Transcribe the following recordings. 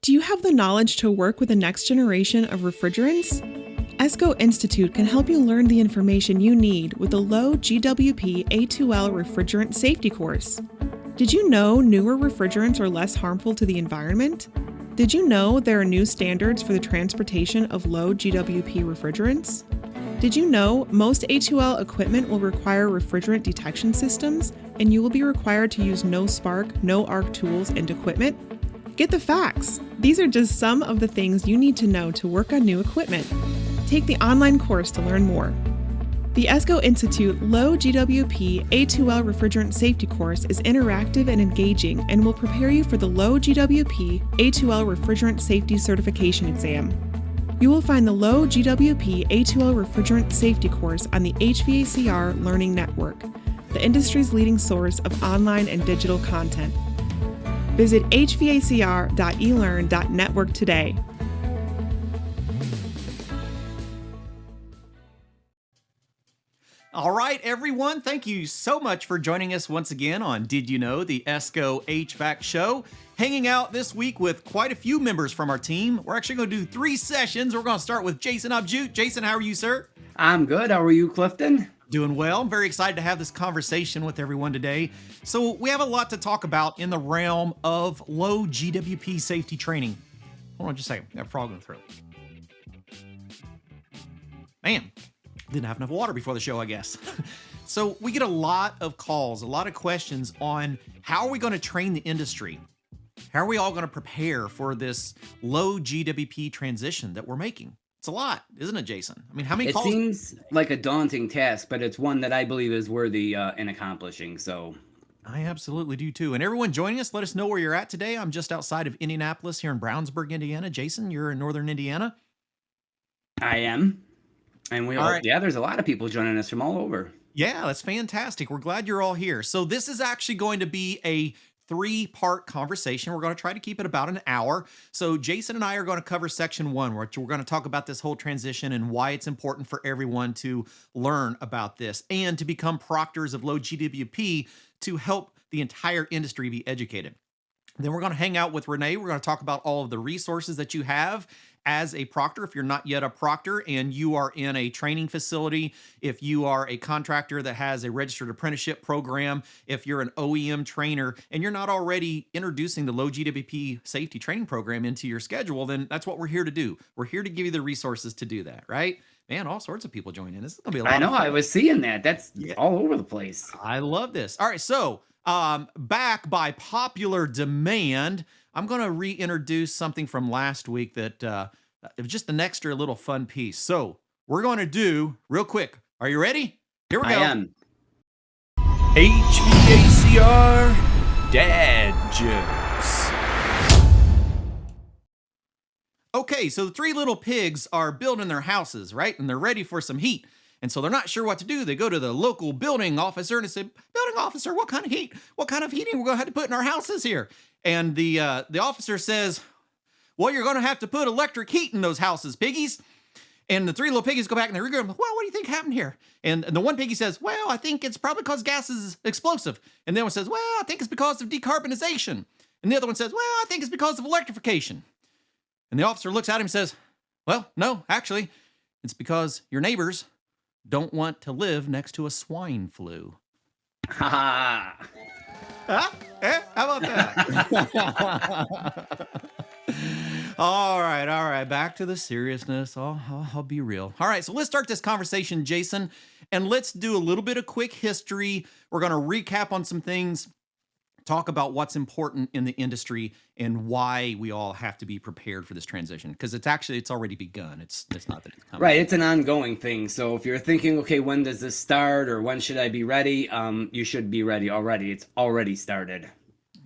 Do you have the knowledge to work with the next generation of refrigerants? ESCO Institute can help you learn the information you need with the Low GWP A2L Refrigerant Safety course. Did you know newer refrigerants are less harmful to the environment? Did you know there are new standards for the transportation of low GWP refrigerants? Did you know most A2L equipment will require refrigerant detection systems, and you will be required to use no spark, no arc tools and equipment? Get the facts. These are just some of the things you need to know to work on new equipment. Take the online course to learn more. The ESCO Institute Low GWP A2L Refrigerant Safety course is interactive and engaging and will prepare you for the Low GWP A2L Refrigerant Safety certification exam. You will find the Low GWP A2L Refrigerant Safety course on the HVACR Learning Network, the industry's leading source of online and digital content. Visit hvacr.elearn.network today. All right, everyone, thank you so much for joining us once again on Did You Know, the ESCO HVAC show. Hanging out this week with quite a few members from our team. We're actually going to do 3 sessions. We're going to start with Jason Abjute. Jason, how are you, sir? I'm good. How are you, Clifton? Doing well. I'm very excited to have this conversation with everyone today. So we have a lot to talk about in the realm of low GWP safety training. Hold on just a second. I got a frog in the throat. Man, didn't have enough water before the show, I guess. So we get a lot of calls, a lot of questions on how are we going to train the industry? How are we all going to prepare for this low GWP transition that we're making? It's a lot, isn't it, Jason? I mean, how many calls? It seems like a daunting task, but it's one that I believe is worthy in accomplishing. So I absolutely do too. And everyone joining us, let us know where you're at today. I'm just outside of Indianapolis here in Brownsburg, Indiana. Jason, you're in northern Indiana? I am. And right. Yeah, there's a lot of people joining us from all over. Yeah, that's fantastic. We're glad you're all here. So this is actually going to be a 3-part conversation. We're going to try to keep it about an hour. So Jason and I are going to cover section 1, which we're going to talk about this whole transition and why it's important for everyone to learn about this and to become proctors of low GWP to help the entire industry be educated. Then we're going to hang out with Renee. We're going to talk about all of the resources that you have as a proctor. If you're not yet a proctor and you are in a training facility, if you are a contractor that has a registered apprenticeship program, if you're an OEM trainer and you're not already introducing the low GWP safety training program into your schedule, then that's what we're here to do. We're here to give you the resources to do that, right? Man, all sorts of people join in. This is going to be a lot of fun. I was seeing that. That's all over the place. I love this. All right, so back by popular demand, I'm going to reintroduce something from last week that it was just an extra little fun piece. So we're going to do real quick. Are you ready? Here we go. I am. HVACR Dad Jokes. Okay, so the 3 little pigs are building their houses, right? And they're ready for some heat. And so they're not sure what to do. They go to the local building officer and they say, "Building officer, what kind of heat? What kind of heating we're going to have to put in our houses here?" And the officer says, "Well, you're going to have to put electric heat in those houses, piggies." And the 3 little piggies go back and they regroup. "Well, what do you think happened here?" And the one piggy says, "Well, I think it's probably because gas is explosive." And the other one says, "Well, I think it's because of decarbonization." And the other one says, "Well, I think it's because of electrification." And the officer looks at him and says, "Well, no, actually, it's because your neighbors don't want to live next to a swine flu." Ha Huh? How about that? All right. Back to the seriousness. I'll be real. All right, so let's start this conversation, Jason, and let's do a little bit of quick history. We're going to recap on some things, talk about what's important in the industry and why we all have to be prepared for this transition, because it's already begun. It's not that it's coming. Right, it's an ongoing thing. So if you're thinking, okay, when does this start or when should I be ready? You should be ready already. It's already started.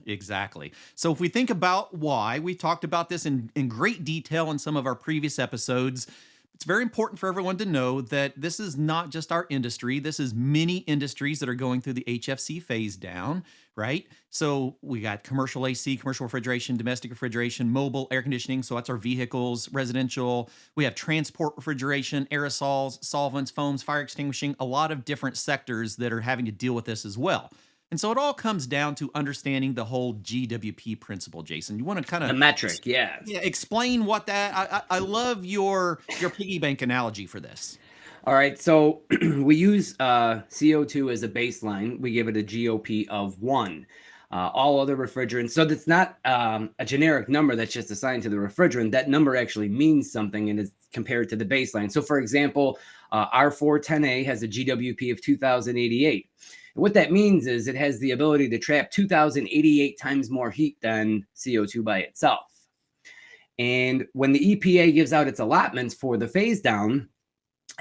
Exactly. So if we think about why, we talked about this in great detail in some of our previous episodes. It's very important for everyone to know that this is not just our industry. This is many industries that are going through the HFC phase down, right? So we got commercial AC, commercial refrigeration, domestic refrigeration, mobile air conditioning. So that's our vehicles, residential. We have transport refrigeration, aerosols, solvents, foams, fire extinguishing, a lot of different sectors that are having to deal with this as well. And so it all comes down to understanding the whole GWP principle, Jason. You want to kind The of metric, yeah. explain what that I love your piggy bank analogy for this. All right, so we use CO2 as a baseline. We give it a GOP of 1. All other refrigerants, so that's not a generic number that's just assigned to the refrigerant. That number actually means something and is compared to the baseline. So for example, R410A has a GWP of 2088. And what that means is it has the ability to trap 2088 times more heat than CO2 by itself. And when the EPA gives out its allotments for the phase down,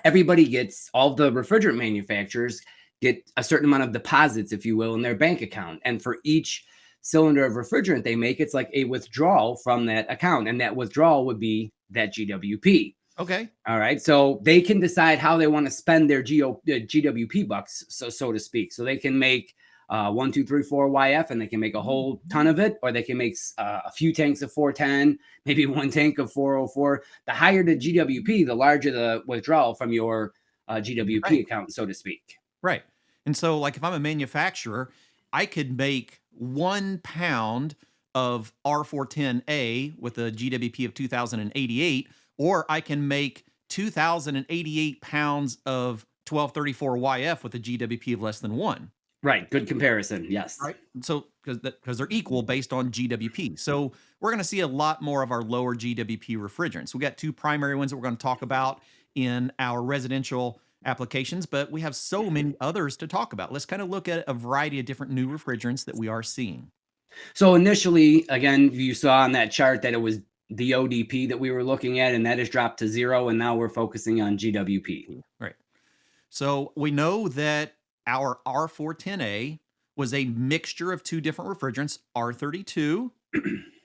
everybody gets, all the refrigerant manufacturers get a certain amount of deposits, if you will, in their bank account. And for each cylinder of refrigerant they make, it's like a withdrawal from that account. And that withdrawal would be that GWP. Okay. All right. So they can decide how they want to spend their GWP bucks, so to speak. So they can make 1, 2, 3, 4 YF, and they can make a whole ton of it, or they can make a few tanks of 410, maybe 1 tank of 404. The higher the GWP, the larger the withdrawal from your GWP account, so to speak. Right. And so, like, if I'm a manufacturer, I could make 1 pound of R410A with a GWP of 2088, or I can make 2088 pounds of 1234 YF with a GWP of less than 1. Right. Good comparison. Yes. Right. So, because they're equal based on GWP. So we're going to see a lot more of our lower GWP refrigerants. We got 2 primary ones that we're going to talk about in our residential applications, but we have so many others to talk about. Let's kind of look at a variety of different new refrigerants that we are seeing. So initially, again, you saw on that chart that it was the ODP that we were looking at, and that has dropped to 0. And now we're focusing on GWP. Right. So we know that our R410A was a mixture of 2 different refrigerants, R32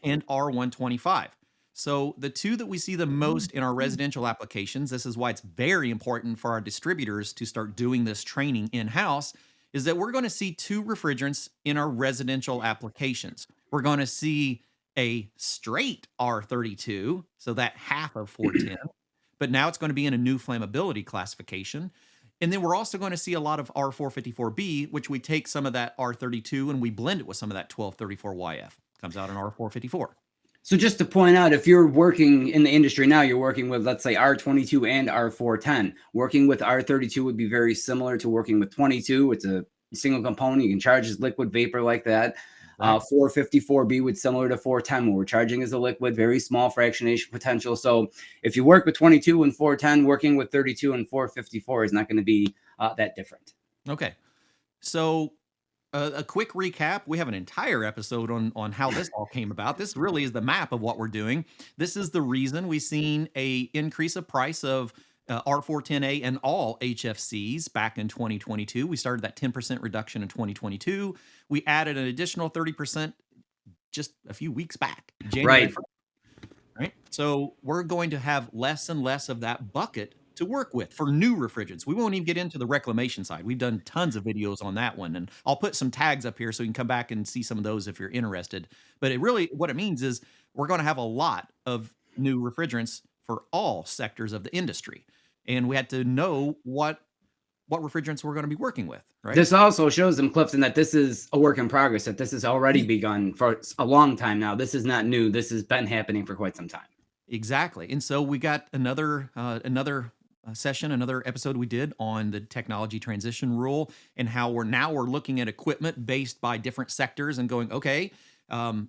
and R125. So the 2 that we see the most in our residential applications, this is why it's very important for our distributors to start doing this training in-house, is that we're going to see 2 refrigerants in our residential applications. We're going to see a straight R32, so that half of 410, but now it's going to be in a new flammability classification. And then we're also going to see a lot of R454B, which we take some of that R32 and we blend it with some of that 1234 YF. Comes out in R454. So just to point out, if you're working in the industry now, you're working with, let's say, R22 and R410. Working with R32 would be very similar to working with 22. It's a single component. You can charge as liquid vapor like that. Right. 454B would similar to 410, where we're charging as a liquid, very small fractionation potential. So if you work with 22 and 410, working with 32 and 454 is not going to be that different. Okay. So a quick recap. We have an entire episode on how this all came about. This really is the map of what we're doing. This is the reason we've seen a increase of price of R410A and all HFCs back in 2022. We started that 10% reduction in 2022. We added an additional 30% just a few weeks back. January 1st. Right. So we're going to have less and less of that bucket to work with for new refrigerants. We won't even get into the reclamation side. We've done tons of videos on that one, and I'll put some tags up here so you can come back and see some of those if you're interested. But it really, what it means is we're going to have a lot of new refrigerants for all sectors of the industry. And we had to know what refrigerants we're going to be working with, right? This also shows them, Clifton, that this is a work in progress, that this has already begun for a long time now. This is not new. This has been happening for quite some time. Exactly. And so we got another session, another episode we did on the technology transition rule and how we're looking at equipment based by different sectors and going, okay,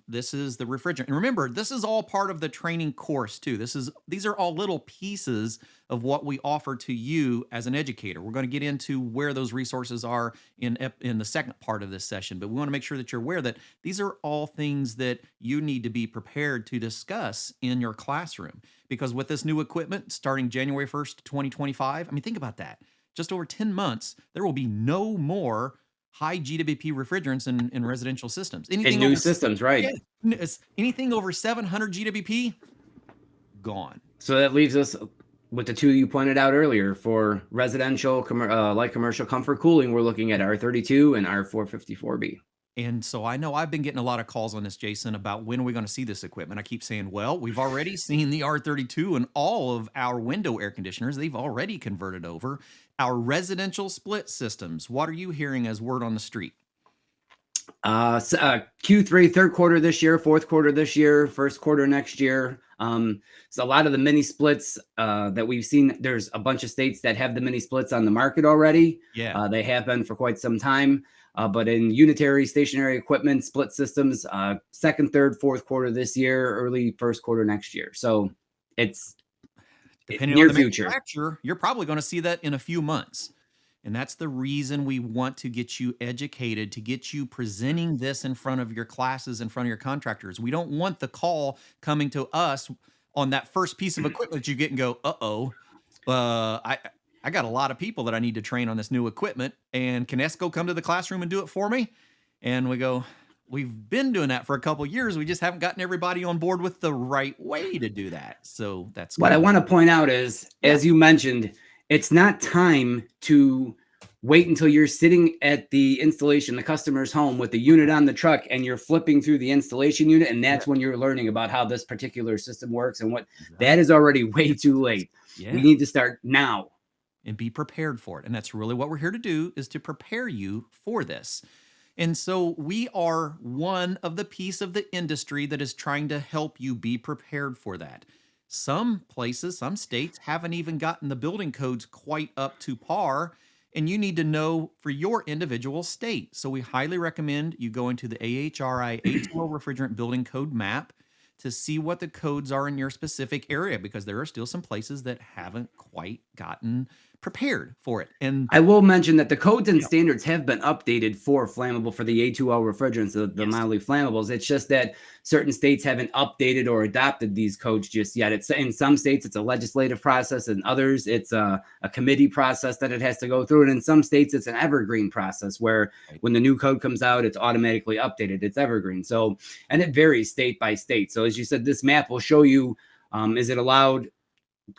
this is the refrigerant. And remember, this is all part of the training course too. These are all little pieces of what we offer to you as an educator. We're going to get into where those resources are in the second part of this session, but we want to make sure that you're aware that these are all things that you need to be prepared to discuss in your classroom. Because with this new equipment starting January 1st, 2025, I mean, think about that. Just over 10 months, there will be no more high GWP refrigerants in residential systems. Anything in new systems, right? Yeah, anything over 700 GWP, gone. So that leaves us with the 2 you pointed out earlier for residential, light commercial comfort cooling. We're looking at R32 and R454B. And so I know I've been getting a lot of calls on this, Jason, about when are we going to see this equipment. I keep saying, well, we've already seen the R32 and all of our window air conditioners. They've already converted over. Our residential split systems, what are you hearing as word on the street? Q3, third quarter this year, fourth quarter this year, first quarter next year. So a lot of the mini splits that we've seen, there's a bunch of states that have the mini splits on the market already. Yeah. They have been for quite some time. But in unitary stationary equipment split systems, second, third, fourth quarter this year, early first quarter next year. So it's depending near on the future. manufacturer, you're probably going to see that in a few months. And that's the reason we want to get you educated, to get you presenting this in front of your classes, in front of your contractors. We don't want the call coming to us on that first piece of equipment you get and go, I got a lot of people that I need to train on this new equipment. And can ESCO come to the classroom and do it for me? And we go, we've been doing that for a couple of years. We just haven't gotten everybody on board with the right way to do that. So that's what I want to point out is, as you mentioned, it's not time to wait until you're sitting at the installation, the customer's home with the unit on the truck, and you're flipping through the installation unit. And that's when you're learning about how this particular system works and what that is already way too late. Yeah. We need to start now and be prepared for it. And that's really what we're here to do, is to prepare you for this. And so we are one of the piece of the industry that is trying to help you be prepared for that. Some places, some states haven't even gotten the building codes quite up to par, and you need to know for your individual state. So we highly recommend you go into the AHRI A2L Refrigerant Building Code map to see what the codes are in your specific area, because there are still some places that haven't quite gotten prepared for it. And I will mention that the codes and standards have been updated for flammable, for the A2L refrigerants, the mildly flammables. It's just that certain states haven't updated or adopted these codes just yet. It's in some states, it's a legislative process, and others it's a committee process that it has to go through. And in some states, it's an evergreen process where when the new code comes out, it's automatically updated. It's evergreen. So, and it varies state by state. So as you said, this map will show you, is it allowed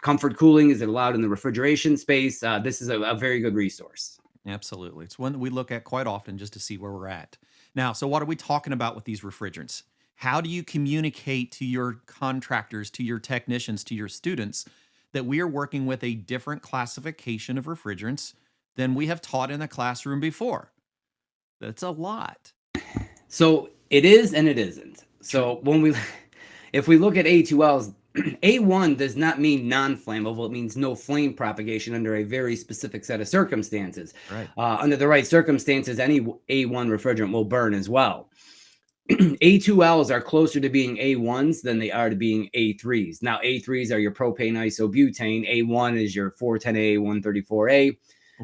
comfort cooling? Is it allowed in the refrigeration space? This is a very good resource. Absolutely. It's one that we look at quite often just to see where we're at. Now, so what are we talking about with these refrigerants? How do you communicate to your contractors, to your technicians, to your students that we are working with a different classification of refrigerants than we have taught in the classroom before? That's a lot. So it is and it isn't. So if we look at A2Ls, A1 does not mean non-flammable. It means no flame propagation under a very specific set of circumstances. Right. Under the right circumstances, any A1 refrigerant will burn as well. A2Ls are closer to being A1s than they are to being A3s. Now, A3s are your propane isobutane. A1 is your 410A, 134A.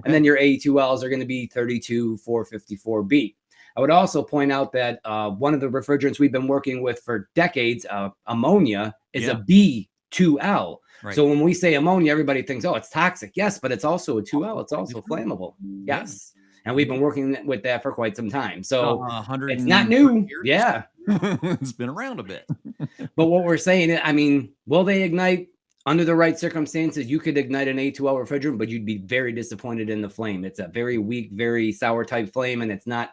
And then your A2Ls are going to be 32, 454B. I would also point out that one of the refrigerants we've been working with for decades, ammonia, is a B2L. Right. So when we say ammonia, everybody thinks, oh, it's toxic. Yes, but it's also a 2L. It's also flammable. Yes. And we've been working with that for quite some time. So it's not new. Years. Yeah. It's been around a bit. But what we're saying, I mean, will they ignite? Under the right circumstances, you could ignite an A2L refrigerant, but you'd be very disappointed in the flame. It's a very weak, very sour type flame, and it's not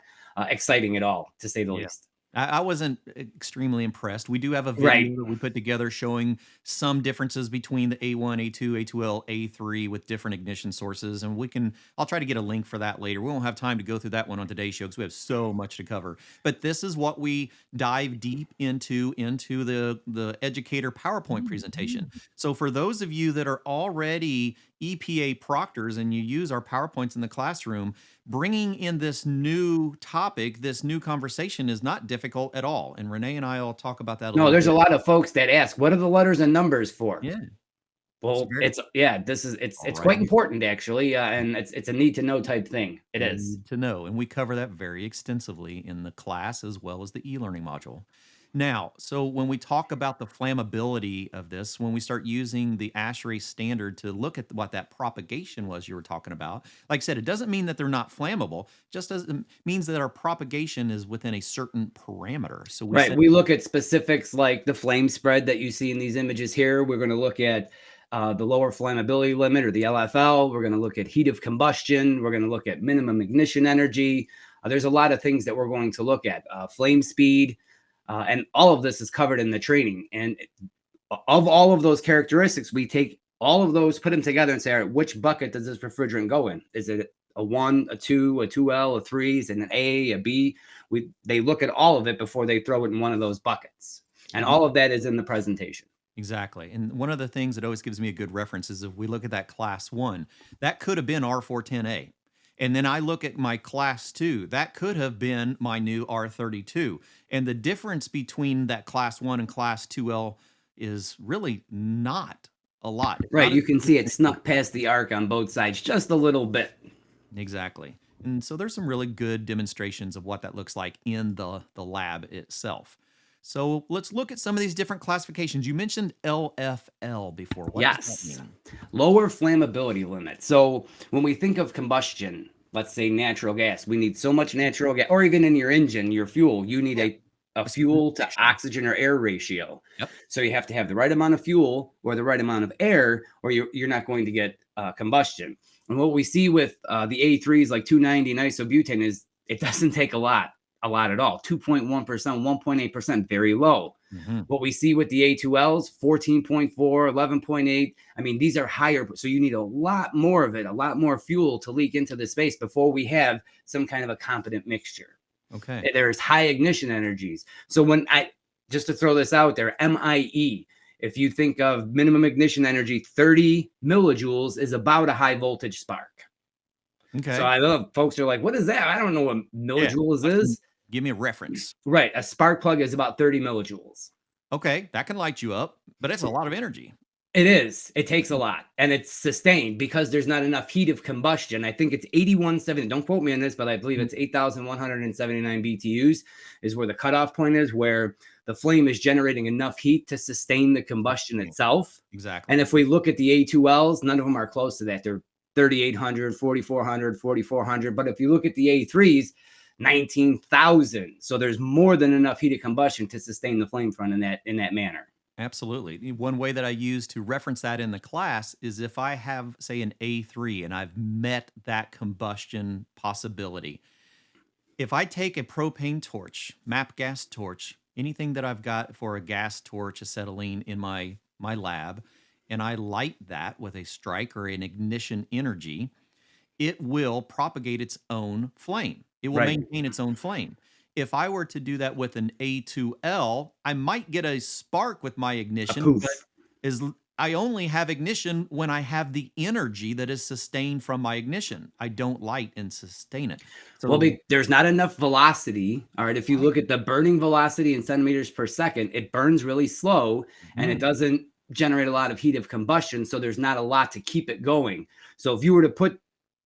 exciting at all, to say the least. I wasn't extremely impressed. We do have a video that we put together showing some differences between the A1, A2, A2L, A3 with different ignition sources. And I'll try to get a link for that later. We won't have time to go through that one on today's show because we have so much to cover. But this is what we dive deep into the educator PowerPoint presentation. So for those of you that are already EPA proctors and you use our PowerPoints in the classroom, bringing in this new topic, this new conversation is not difficult at all. And Renee and I will talk about that a little bit. There's a lot of folks that ask, what are the letters and numbers for? Yeah. Well, it's quite important actually. And it's a need to know type thing. It is to know. And we cover that very extensively in the class as well as the e-learning module. Now, so when we talk about the flammability of this, when we start using the ASHRAE standard to look at what that propagation was you were talking about, like I said, it doesn't mean that they're not flammable, just means that our propagation is within a certain parameter. So we look at specifics like the flame spread that you see in these images here. We're going to look at the lower flammability limit, or the LFL. We're going to look at heat of combustion. We're going to look at minimum ignition energy. There's a lot of things that we're going to look at. Flame speed. And all of this is covered in the training. And of all of those characteristics, we take all of those, put them together and say, all right, which bucket does this refrigerant go in? Is it a 1, a 2, a 2L, a 3s, and an A, a B. They look at all of it before they throw it in one of those buckets. And all of that is in the presentation. Exactly. And one of the things that always gives me a good reference is if we look at that class 1, that could have been R410A. And then I look at my class 2, that could have been my new R32. And the difference between that class 1 and class 2L is really not a lot. It's Right. not You can see it snuck past the arc on both sides just a little bit. exactly. And so there's some really good demonstrations of what that looks like in the lab itself. So let's look at some of these different classifications. You mentioned LFL before. What does that Yes. mean? Lower flammability limit. So when we think of combustion, let's say natural gas, we need so much natural gas, or even in your engine, your fuel, you need a fuel to oxygen or air ratio. Yep. So you have to have the right amount of fuel or the right amount of air, or you're not going to get combustion. And what we see with the A3s like 290 and isobutane is it doesn't take a lot at all. 2.1%, 1.8%, very low. Mhm. What we see with the A2Ls, 14.4, 11.8. I mean, these are higher. So you need a lot more of it, a lot more fuel to leak into the space before we have some kind of a competent mixture. Okay. There's high ignition energies. So just to throw this out there, MIE, if you think of minimum ignition energy, 30 millijoules is about a high voltage spark. Okay. So I love folks are like, what is that? I don't know what millijoules is. Give me a reference. Right. A spark plug is about 30 millijoules. Okay, that can light you up, but it's a lot of energy. It is. It takes a lot, and it's sustained because there's not enough heat of combustion. I think it's 8170. Don't quote me on this, but I believe it's 8,179 BTUs is where the cutoff point is, where the flame is generating enough heat to sustain the combustion itself. Exactly. And if we look at the A2Ls, none of them are close to that. They're 3,800, 4,400, 4,400. But if you look at the A3s, 19,000. So there's more than enough heat of combustion to sustain the flame front in that manner. Absolutely. One way that I use to reference that in the class is if I have, say, an A3 and I've met that combustion possibility. If I take a propane torch, MAP gas torch, anything that I've got for a gas torch, acetylene in my lab, and I light that with a strike or an ignition energy, it will propagate its own flame. It will Right. maintain its own flame. If I were to do that with an A2L, I might get a spark with my A ignition, poof. but I only have ignition when I have the energy that is sustained from my ignition. I don't light and sustain it. Well, So there's not enough velocity. All right. If you look at the burning velocity in centimeters per second, it burns really slow and it doesn't generate a lot of heat of combustion. So there's not a lot to keep it going. So if you were to put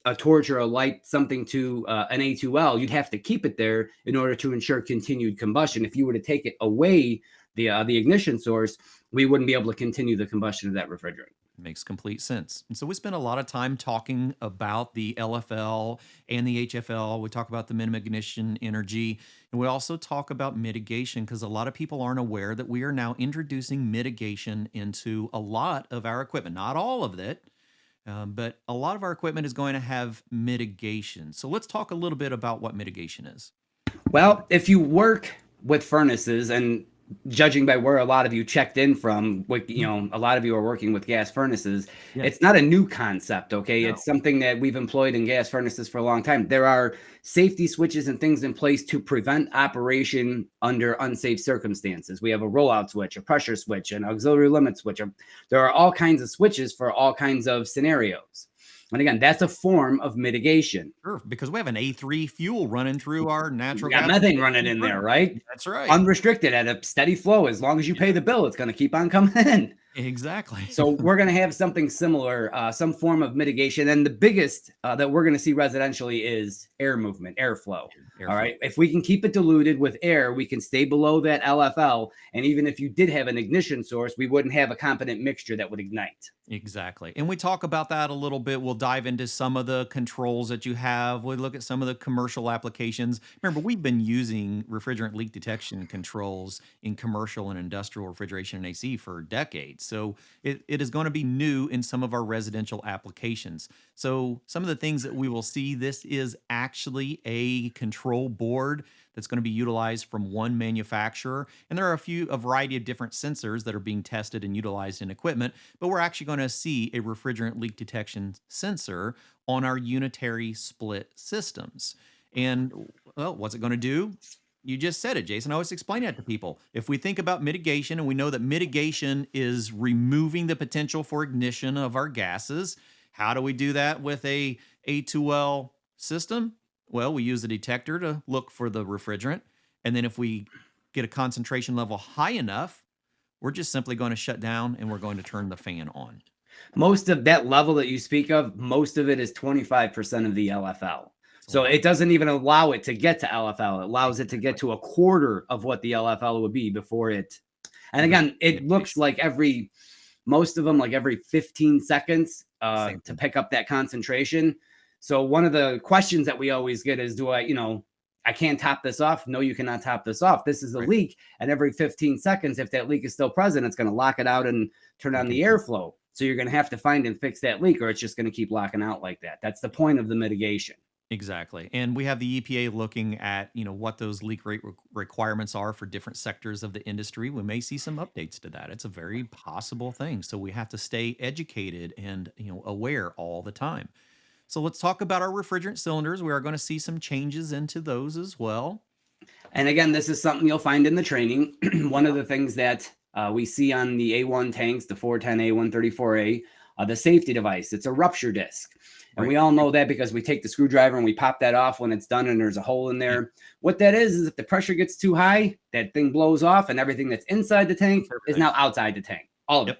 a torch or a light something to an A2L, you'd have to keep it there in order to ensure continued combustion. If you were to take it away, the ignition source, we wouldn't be able to continue the combustion of that refrigerant. makes complete sense. And so we spent a lot of time talking about the LFL and the HFL. We talk about the minimum ignition energy, and we also talk about mitigation because a lot of people aren't aware that we are now introducing mitigation into a lot of our equipment. Not all of it, but a lot of our equipment is going to have mitigation. So let's talk a little bit about what mitigation is. Well, if you work with furnaces, and judging by where a lot of you checked in from, a lot of you are working with gas furnaces. Yeah. It's not a new concept, okay? No. It's something that we've employed in gas furnaces for a long time. There are safety switches and things in place to prevent operation under unsafe circumstances. We have a rollout switch, a pressure switch, an auxiliary limit switch. There are all kinds of switches for all kinds of scenarios. And again, that's a form of mitigation. Sure, because we have an A3 fuel running through our natural We got gas. methane running in there, right? That's right. Unrestricted at a steady flow. As long as you pay the bill, it's going to keep on coming in. Exactly. So we're going to have something similar, some form of mitigation. And the biggest that we're going to see residentially is air movement, airflow. All right. If we can keep it diluted with air, we can stay below that LFL. And even if you did have an ignition source, we wouldn't have a competent mixture that would ignite. Exactly. And we talk about that a little bit. We'll dive into some of the controls that you have. We look at some of the commercial applications. Remember, we've been using refrigerant leak detection controls in commercial and industrial refrigeration and AC for decades. So it is going to be new in some of our residential applications. So some of the things that we will see, this is actually a control board that's going to be utilized from one manufacturer. And there are a variety of different sensors that are being tested and utilized in equipment, but we're actually going to see a refrigerant leak detection sensor on our unitary split systems. And well, what's it going to do? You just said it, Jason. I always explain that to people. If we think about mitigation, and we know that mitigation is removing the potential for ignition of our gases, how do we do that with a A2L system? Well, we use a detector to look for the refrigerant. And then if we get a concentration level high enough, we're just simply going to shut down and we're going to turn the fan on. Most of that level that you speak of, most of it is 25% of the LFL. So it doesn't even allow it to get to LFL. It allows it to get to a quarter of what the LFL would be before it. And again, it looks like most of them, like every 15 seconds to pick up that concentration. So one of the questions that we always get is, I can't top this off. No, you cannot top this off. This is a leak. And every 15 seconds, if that leak is still present, it's going to lock it out and turn on the airflow. So you're going to have to find and fix that leak, or it's just going to keep locking out like that. That's the point of the mitigation. Exactly. And we have the EPA looking at, what those leak rate requirements are for different sectors of the industry. We may see some updates to that. It's a very possible thing. So we have to stay educated and, aware all the time. So let's talk about our refrigerant cylinders. We are going to see some changes into those as well. And again, this is something you'll find in the training. One of the things that we see on the A1 tanks, the 410A, 134A, the safety device, it's a rupture disc. And we all know that because we take the screwdriver and we pop that off when it's done and there's a hole in there. What that is if the pressure gets too high, that thing blows off and everything that's inside the tank is now outside the tank. All of it.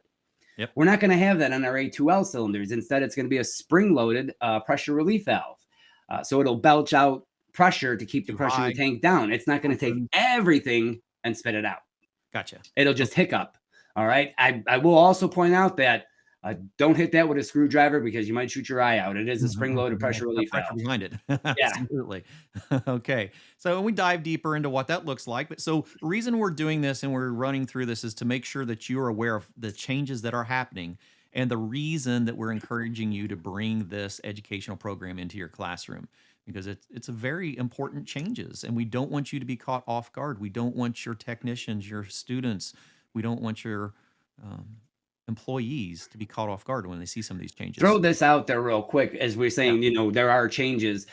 Yep. We're not going to have that on our A2L cylinders. Instead, it's going to be a spring-loaded pressure relief valve. So it'll belch out pressure to keep the pressure in the tank down. It's not going to take everything and spit it out. Gotcha. It'll just hiccup. All right. I will also point out that don't hit that with a screwdriver because you might shoot your eye out. It is a spring-loaded pressure relief valve. Behind it. Yeah. Absolutely. Okay. So we dive deeper into what that looks like. But so the reason we're doing this and we're running through this is to make sure that you're aware of the changes that are happening and the reason that we're encouraging you to bring this educational program into your classroom, because it's a very important changes, and we don't want you to be caught off guard. We don't want your technicians, your students, we don't want your employees to be caught off guard when they see some of these changes. Throw this out there real quick as we're saying, there are changes.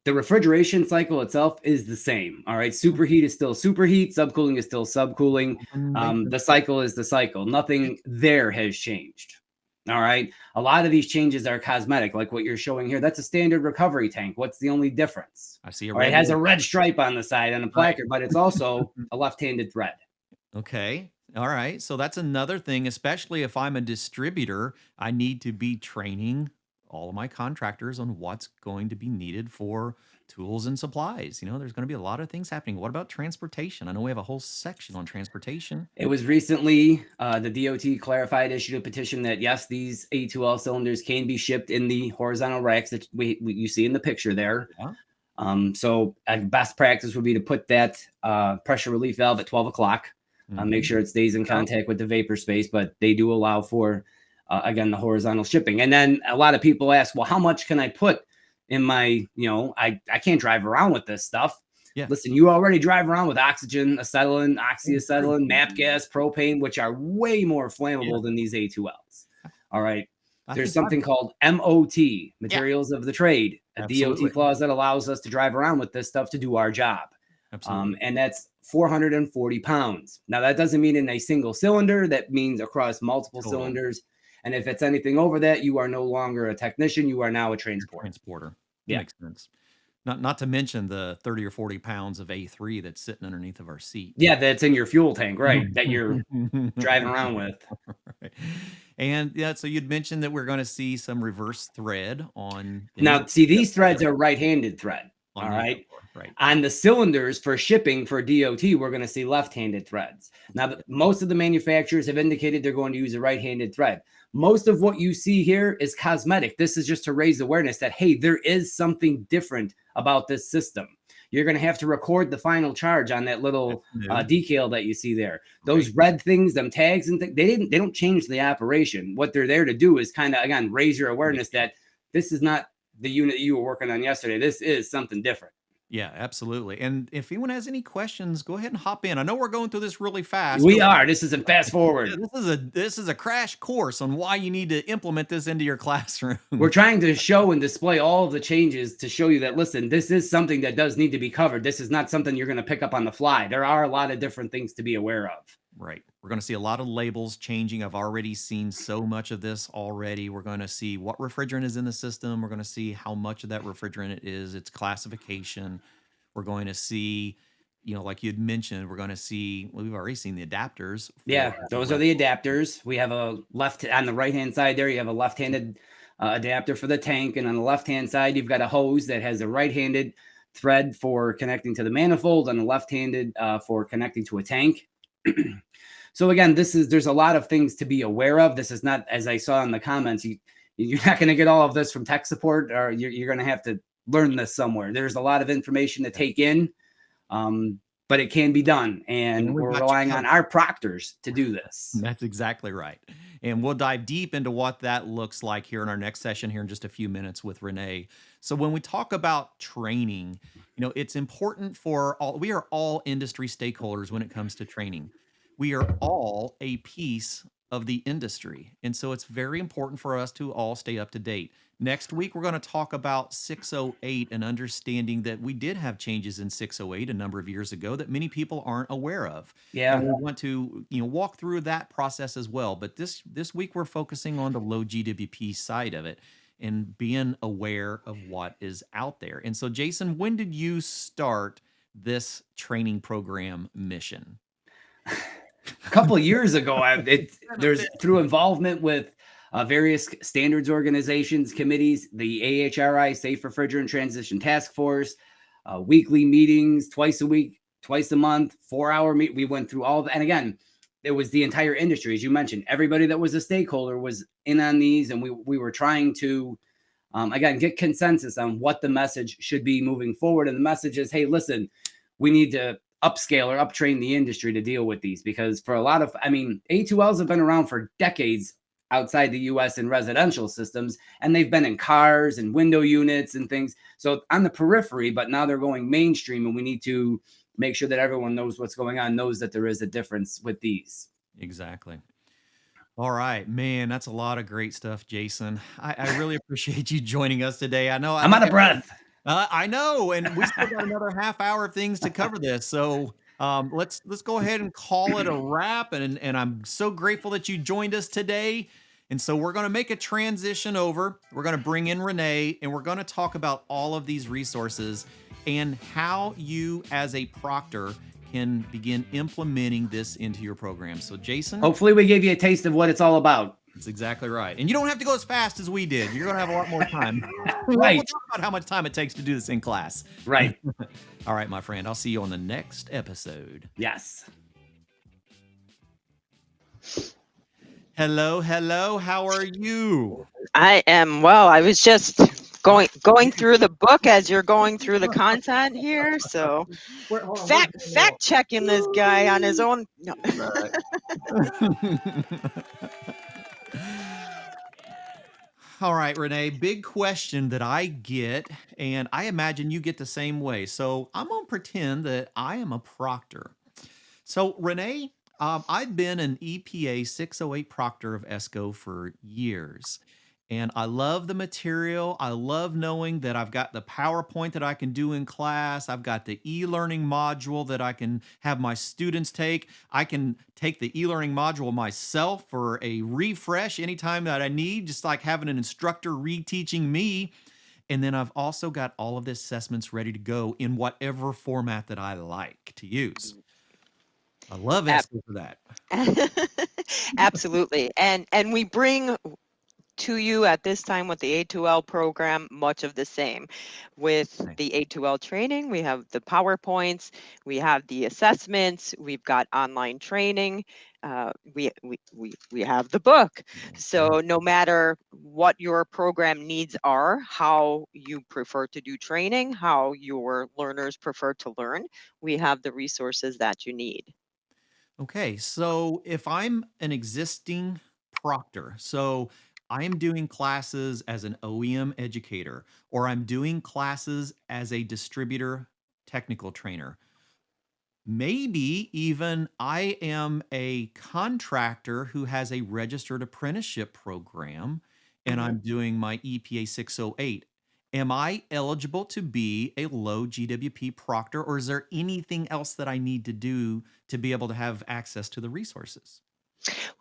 The refrigeration cycle itself is the same. All right. Superheat is still superheat. Subcooling is still subcooling. The cycle is the cycle. Nothing there has changed. All right. A lot of these changes are cosmetic, like what you're showing here. That's a standard recovery tank. What's the only difference? I see. It has a red stripe on the side and a placard, but it's also a left-handed thread. Okay. All right. So that's another thing, especially if I'm a distributor, I need to be training all of my contractors on what's going to be needed for tools and supplies. There's going to be a lot of things happening. What about transportation? I know we have a whole section on transportation. It was recently the DOT clarified, issued a petition that yes, these A2L cylinders can be shipped in the horizontal racks that you see in the picture there. Yeah. So best practice would be to put that pressure relief valve at 12 o'clock. Make sure it stays in contact with the vapor space, but they do allow for, again, the horizontal shipping. And then a lot of people ask, well, how much can I put in my, I can't drive around with this stuff. Yeah. Listen, you already drive around with oxygen, acetylene, oxyacetylene, MAP gas, propane, which are way more flammable than these A2Ls. All right. There's something called MOT, materials of the trade, a DOT clause that allows us to drive around with this stuff to do our job. And that's 440 pounds. Now, that doesn't mean in a single cylinder. That means across multiple cylinders. And if it's anything over that, you are no longer a technician. You are now a transporter. That makes sense. Not to mention the 30 or 40 pounds of A3 that's sitting underneath of our seat. Yeah, that's in your fuel tank, right? That you're driving around with. Right. And so you'd mentioned that we're going to see some reverse thread on. Now, see, these threads are right-handed thread. All right. Right. On the cylinders for shipping for DOT, we're going to see left-handed threads. Now, most of the manufacturers have indicated they're going to use a right-handed thread. Most of what you see here is cosmetic. This is just to raise awareness that, hey, there is something different about this system. you're going to have to record the final charge on that little decal that you see there. Those red things, them tags and they don't change the operation. What they're there to do is kind of, again, raise your awareness that this is not the unit you were working on yesterday. This is something different. Yeah, absolutely. And if anyone has any questions, go ahead and hop in. I know we're going through this really fast. We are. This isn't fast forward. Yeah, this is a crash course on why you need to implement this into your classroom. We're trying to show and display all of the changes to show you that, listen, this is something that does need to be covered. This is not something you're going to pick up on the fly. There are a lot of different things to be aware of. Right. We're going to see a lot of labels changing. I've already seen so much of this already. We're going to see what refrigerant is in the system. We're going to see how much of that refrigerant it is, its classification. We're going to see, like you'd mentioned, we're going to see, we've already seen the adapters. Yeah, those are the adapters. We have a on the right-hand side there, you have a left-handed adapter for the tank. And on the left-hand side, you've got a hose that has a right-handed thread for connecting to the manifold and a left-handed for connecting to a tank. So again, there's a lot of things to be aware of. This is not, as I saw in the comments, you're not going to get all of this from tech support, or you're going to have to learn this somewhere. There's a lot of information to take in, but it can be done. And we're relying on our proctors to do this. That's exactly right. And we'll dive deep into what that looks like here in our next session here in just a few minutes with Renee. So when we talk about training, it's important we are all industry stakeholders when it comes to training. We are all a piece of the industry. And so it's very important for us to all stay up to date. Next week, we're going to talk about 608 and understanding that we did have changes in 608 a number of years ago that many people aren't aware of. Yeah. And we want to, walk through that process as well. But this week, we're focusing on the low GWP side of it and being aware of what is out there. And so, Jason, when did you start this training program mission? A couple of years ago, there's through involvement with various standards organizations, committees, the AHRI, Safe Refrigerant Transition Task Force, weekly meetings, twice a week, twice a month, 4-hour meet. We went through all of that. And again, it was the entire industry, as you mentioned. Everybody that was a stakeholder was in on these, and we were trying to, again, get consensus on what the message should be moving forward. And the message is, hey, listen, we need to upscale or uptrain the industry to deal with these, because for a lot of, A2Ls have been around for decades outside the US in residential systems, and they've been in cars and window units and things. So on the periphery, but now they're going mainstream, and we need to make sure that everyone knows what's going on, knows that there is a difference with these. Exactly. All right, man, that's a lot of great stuff, Jason. I really appreciate you joining us today. I know I'm out of breath. I know, and we still got another half hour of things to cover this. So let's go ahead and call it a wrap. And I'm so grateful that you joined us today. And so we're going to make a transition over. We're going to bring in Renee, and we're going to talk about all of these resources and how you as a proctor can begin implementing this into your program. So Jason, hopefully we gave you a taste of what it's all about. That's exactly right. And you don't have to go as fast as we did. You're going to have a lot more time. Right. We'll talk about how much time it takes to do this in class. Right. All right, my friend. I'll see you on the next episode. Yes. Hello. How are you? I am well. I was just going through the book as you're going through the content here. So fact checking this guy on his own. No. All right, Renee, big question that I get, and I imagine you get the same way. So I'm going to pretend that I am a proctor. So Renee, I've been an EPA 608 proctor of ESCO for years. And I love the material. I love knowing that I've got the PowerPoint that I can do in class. I've got the e-learning module that I can have my students take. I can take the e-learning module myself for a refresh anytime that I need, just like having an instructor reteaching me. And then I've also got all of the assessments ready to go in whatever format that I like to use. I love ESCO for that. Absolutely. And we bring to you at this time with the A2L program, much of the same. With the A2L training, we have the PowerPoints, we have the assessments, we've got online training. we have the book. So no matter what your program needs are, how you prefer to do training, how your learners prefer to learn, we have the resources that you need. Okay, so if I'm an existing proctor, so I'm doing classes as an OEM educator, or I'm doing classes as a distributor technical trainer, maybe even I am a contractor who has a registered apprenticeship program and Mhm. I'm doing my EPA 608. Am I eligible to be a low GWP proctor, or is there anything else that I need to do to be able to have access to the resources?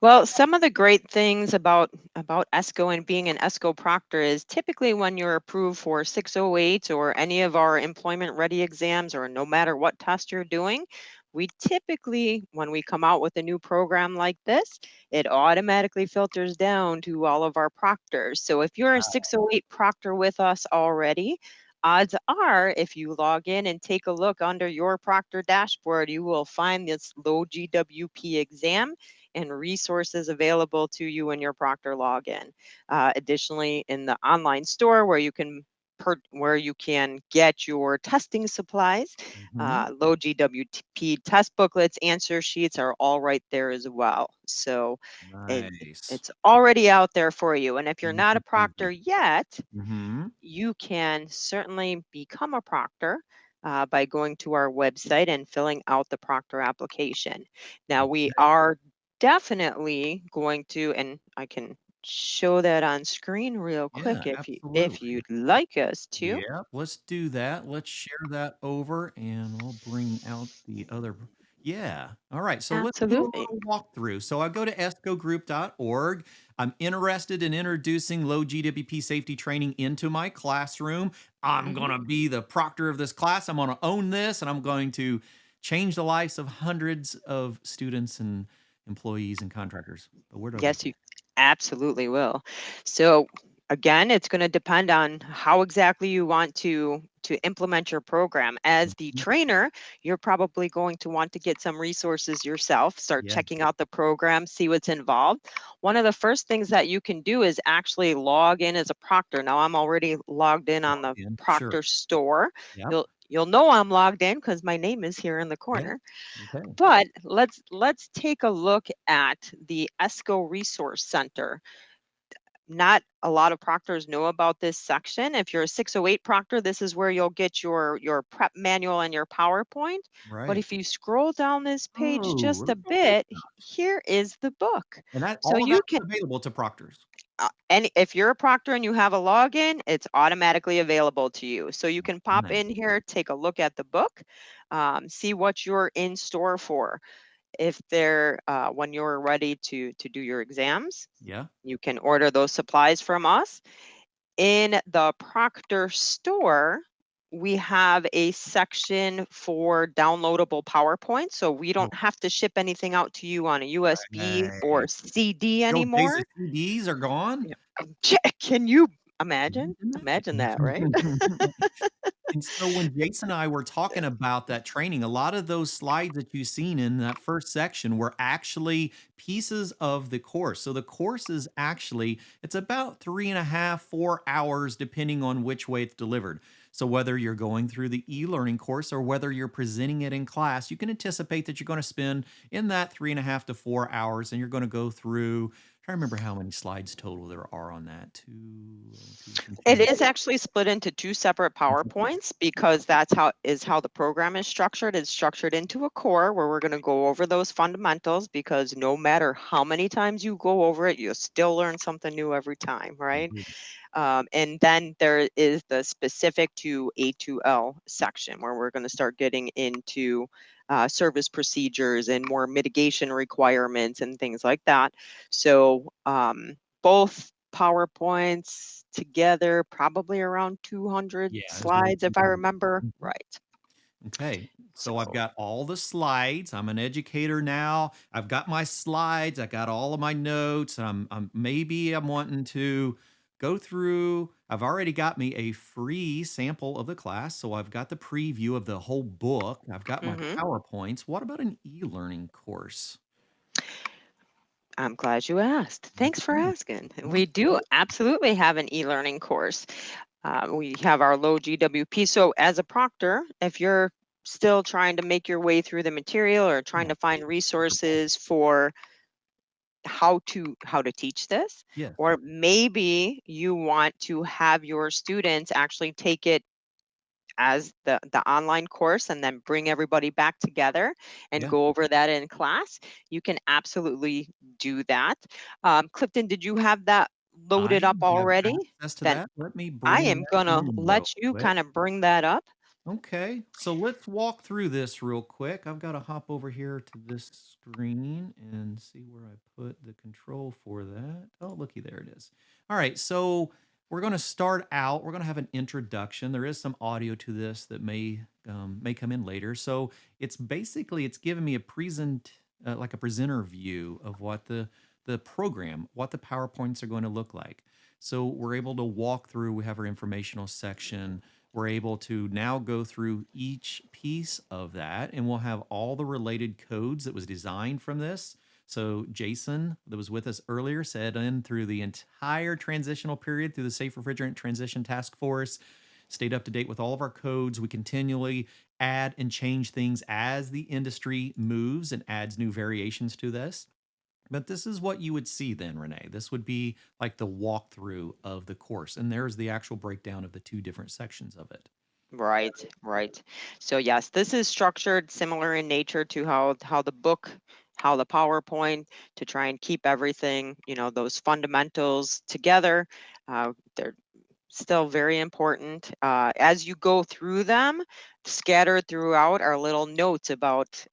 Well, some of the great things about ESCO and being an ESCO proctor is typically when you're approved for 608 or any of our employment ready exams, or no matter what test you're doing, we typically, when we come out with a new program like this, it automatically filters down to all of our proctors. So if you're a 608 proctor with us already, odds are if you log in and take a look under your proctor dashboard, you will find this low GWP exam and resources available to you in your Proctor login. Additionally, in the online store where you can where you can get your testing supplies, Mhm. low GWP test booklets, answer sheets are all right there as well. So it, Nice. it's already out there for you. And if you're not a Mhm. proctor yet, Mhm. you can certainly become a proctor by going to our website and filling out the proctor application. Now, we are definitely going to, and I can show that on screen real Yeah, quick if absolutely. you'd like us to. Yeah, let's do that. Let's share that over and we'll bring out the other. Yeah. All right. So let's do a Absolutely. little walkthrough. So I go to escogroup.org. I'm interested in introducing low GWP safety training into my classroom. I'm Mhm. going to be the proctor of this class. I'm going to own this and I'm going to change the lives of hundreds of students and employees and contractors. But where do I go? Yes, you absolutely will. So again, it's going to depend on how exactly you want to implement your program. As the Mhm. trainer, you're probably going to want to get some resources yourself, start Yeah. checking out the program, see what's involved. One of the first things that you can do is actually log in as a proctor. Now I'm already logged in on the Log in. Sure. proctor store. Yep. You'll know I'm logged in because my name is here in the Yeah. corner. Okay. But let's take a look at the ESCO Resource Center. Not a lot of proctors know about this section. If you're a 608 proctor, this is where you'll get your prep manual and your PowerPoint. But Right. if you scroll down this page Oh, just a look at this bit, stuff. here is the book. And that So all of you that's can available to proctors. and if you're a proctor and you have a login, it's automatically available to you. So you can pop Nice. in here, take a look at the book, see what you're in store for. If they're when you're ready to do your exams, Yeah. you can order those supplies from us. In the Proctor store, we have a section for downloadable PowerPoint, so we Oh, don't have to ship anything out to you on a USB or right. CD The old days of anymore. CDs are gone. Yeah. Can you imagine? Imagine that, right? And so when Jason and I were talking about that training, a lot of those slides that you've seen in that first section were actually pieces of the course. So the course is actually, it's about 3.5, 4 hours, depending on which way it's delivered. So whether you're going through the e-learning course or whether you're presenting it in class, you can anticipate that you're going to spend in that 3.5 to 4 hours, and you're going to go through. I remember how many slides total there are on that. It Two. is actually split into two separate PowerPoints because that's how the program is structured. It's structured into a core where we're going to go over those fundamentals, because no matter how many times you go over it, you'll still learn something new every time, right? Mhm. And then there is the specific to A2L section where we're going to start getting into service procedures and more mitigation requirements and things like that. So both PowerPoints together, probably around 200 Yeah, it's really slides, if I important. remember Mhm. right. Okay, so I've So got all the slides. I'm an educator now. I've got my slides. I got all of my notes. Maybe I'm wanting to go through. I've already got me a free sample of the class, so I've got the preview of the whole book. I've got my mhm. PowerPoints. What about an e-learning course? I'm glad you asked. Thanks for Okay. asking. We do Okay. absolutely have an e-learning course. We have our low GWP. So, as a proctor, if you're still trying to make your way through the material or trying Yeah. to find resources for how to teach this, Yes. or maybe you want to have your students actually take it as the online course and then bring everybody back together and Yeah. go over that in class, you can absolutely do that. Clifton, did you have that I loaded up have already? access to Then that. Let me I bring am that gonna in real let you quick. kind of bring that up. Okay, so let's walk through this real quick. I've got to hop over here to this screen and see where I put the control for that. Oh, looky, there it is. All right, so we're going to start out. We're going to have an introduction. There is some audio to this that may come in later. So it's basically it's giving me a like a presenter view of what the program, what the PowerPoints are going to look like. So we're able to walk through. We have our informational section. We're able to now go through each piece of that, and we'll have all the related codes that was designed from this. So Jason, that was with us earlier, said in through the entire transitional period through the Safe Refrigerant Transition Task Force, stayed up to date with all of our codes. We continually add and change things as the industry moves and adds new variations to this. But this is what you would see then, Renee. This would be like the walkthrough of the course. And there's the actual breakdown of the two different sections of it. Right, right. So yes, this is structured similar in nature to how the book, how the PowerPoint, to try and keep everything, those fundamentals together. They're still very important. As you go through them, scattered throughout are little notes about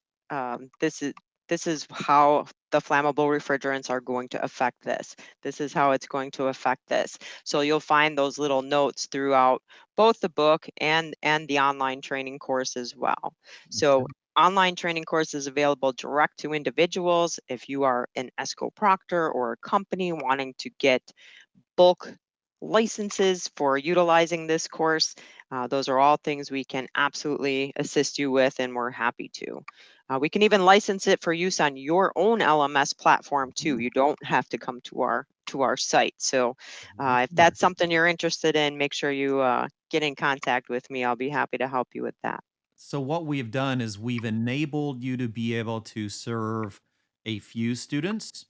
this is how the flammable refrigerants are going to affect this. This is how it's going to affect this. So you'll find those little notes throughout both the book and the online training course as well. So Okay. online training course is available direct to individuals. If you are an ESCO proctor or a company wanting to get bulk licenses for utilizing this course, those are all things we can absolutely assist you with, and we're happy to. We can even license it for use on your own LMS platform too. You don't have to come to our site. So if Awesome. that's something you're interested in, make sure you get in contact with me. I'll be happy to help you with that. So what we've done is we've enabled you to be able to serve a few students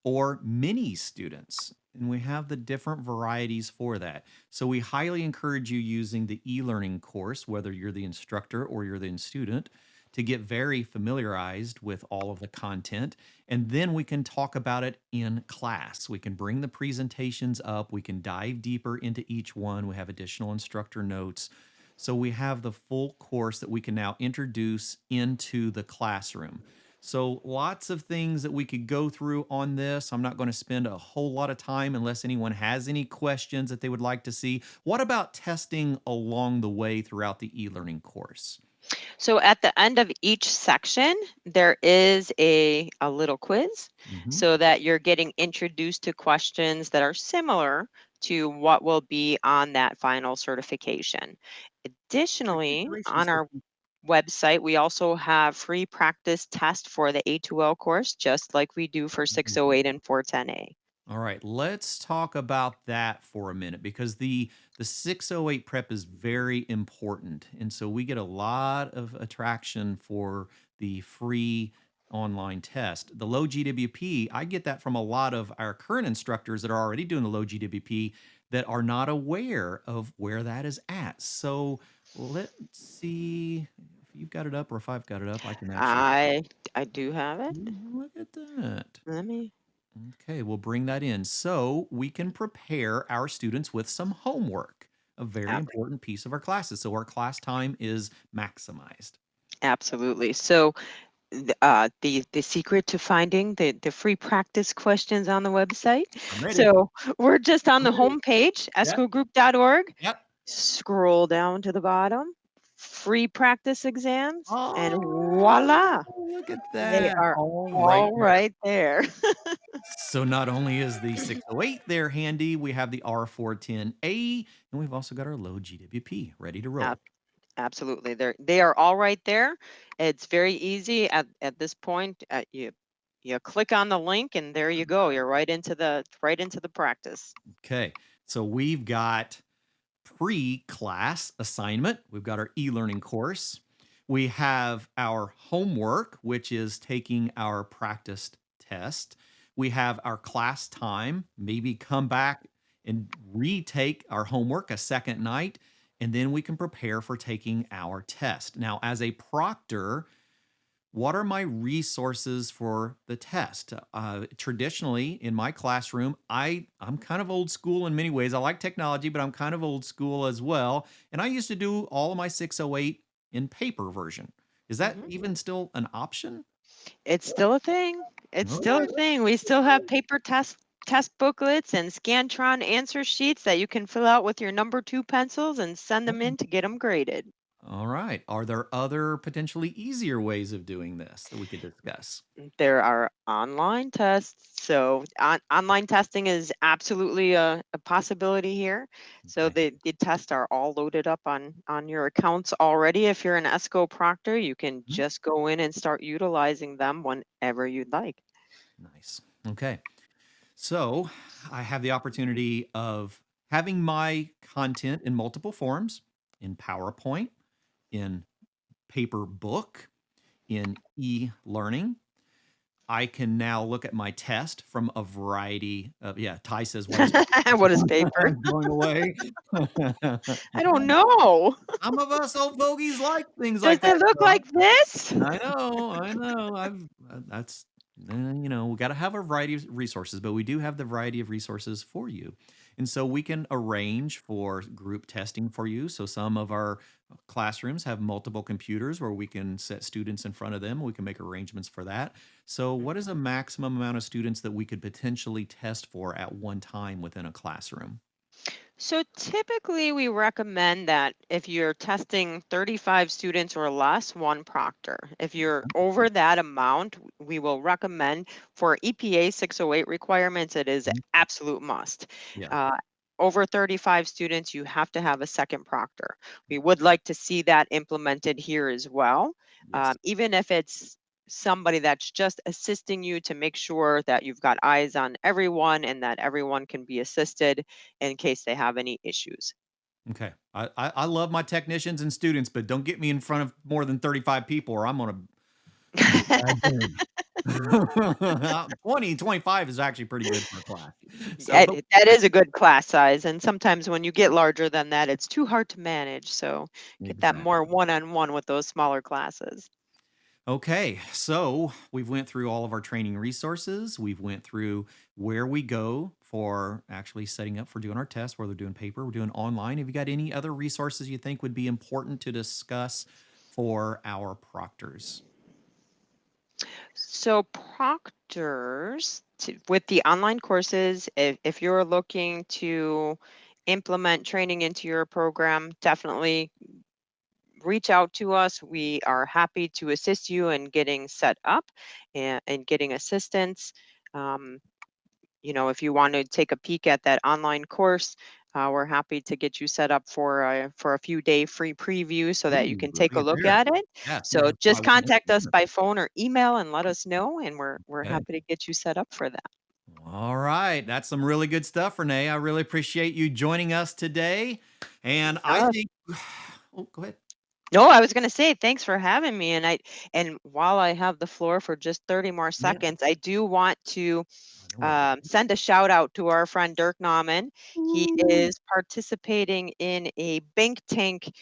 or many students. And we have the different varieties for that. So we highly encourage you using the e-learning course, whether you're the instructor or you're the student, to get very familiarized with all of the content. And then we can talk about it in class. We can bring the presentations up. We can dive deeper into each one. We have additional instructor notes. So we have the full course that we can now introduce into the classroom. So lots of things that we could go through on this. I'm not going to spend a whole lot of time unless anyone has any questions that they would like to see. What about testing along the way throughout the e-learning course? So at the end of each section, there is a little quiz Mhm. so that you're getting introduced to questions that are similar to what will be on that final certification. Additionally, on our website, we also have free practice test for the A2L course, just like we do for 608 and 410A. All right, let's talk about that for a minute because the 608 prep is very important. And so we get a lot of attraction for the free online test. The low GWP, I get that from a lot of our current instructors that are already doing the low GWP that are not aware of where that is at. So let's see if you've got it up or if I've got it up, I can actually I do have it. look at that. Let me. Okay, we'll bring that in so we can prepare our students with some homework, a very important piece of our classes. So our class time is maximized. Absolutely. So the secret to finding the free practice questions on the website. I'm ready. So we're just on I'm the ready. home page, Yep. escogroup.org. Yep. Scroll down to the bottom, free practice exams, and Oh, voila, look at they that. are All right all there. right there. So not only is the 608 there handy, we have the R410A, and we've also got our low GWP ready to roll. Ab- Absolutely, they are all right there. It's very easy at this point. you click on the link and there you go. You're right into the practice. Okay. So we've got pre-class assignment. We've got our e-learning course. We have our homework, which is taking our practice test. We have our class time, maybe come back and retake our homework a second night, and then we can prepare for taking our test. Now, as a proctor, what are my resources for the test? Traditionally, in my classroom, I'm kind of old school in many ways. I like technology, but I'm kind of old school as well. And I used to do all of my 608 in paper version. Is that Mhm. even still an option? It's still a thing. It's still a Okay. thing. We still have paper test booklets and Scantron answer sheets that you can fill out with your number 2 pencils and send them in to get them graded. All right. Are there other potentially easier ways of doing this that we could discuss? There are online tests. So online testing is absolutely a possibility here. So Okay. the tests are all loaded up on your accounts already. If you're an ESCO proctor, you can Mhm. just go in and start utilizing them whenever you'd like. Nice. Okay. So I have the opportunity of having my content in multiple forms in PowerPoint, in paper book, in e learning. I can now look at my test from a variety of, yeah, Ty says, what is What is paper? going away? I don't know. Some of us old fogies like things Does like it that. look Though. like this? I know. That's we got to have a variety of resources, but we do have the variety of resources for you, and so we can arrange for group testing for you. So some of our classrooms have multiple computers where we can set students in front of them. We can make arrangements for that. So, what is a maximum amount of students that we could potentially test for at one time within a classroom? So typically we recommend that if you're testing 35 students or less, one proctor. If you're over that amount, we will recommend for EPA 608 requirements, it is Mhm. absolute must. Yeah. Uh, Over 35 students, you have to have a second proctor. We would like to see that implemented here as well, Yes. even if it's somebody that's just assisting you to make sure that you've got eyes on everyone and that everyone can be assisted in case they have any issues. Okay. I love my technicians and students, but don't get me in front of more than 35 people or I'm gonna be a bad bird. 20, 25 is actually pretty good for a class. So, but That is a good class size, and sometimes when you get larger than that, it's too hard to manage. So get that more exactly. one-on-one with those smaller classes. Okay, so we've went through all of our training resources. We've went through where we go for actually setting up for doing our tests, whether we're doing paper, we're doing online. Have you got any other resources you think would be important to discuss for our proctors? So proctors, with the online courses, if you're looking to implement training into your program, definitely reach out to us. We are happy to assist you in getting set up and getting assistance. Um, if you want to take a peek at that online course, we're happy to get you set up for a few day free preview so that you Ooh, can take a look there. at it. Yeah, see So if I just want to contact us implement. by phone or email and let us know, and we're Okay. happy to get you set up for that. All right. That's some really good stuff, Renee. I really appreciate you joining us today. And I Uh, think, oh, go ahead. No, I was going to say thanks for having me, and while I have the floor for just 30 more Yeah, seconds, I do want to no worries. send a shout out to our friend Dirk Nauman. He Ooh. is participating in a bank tank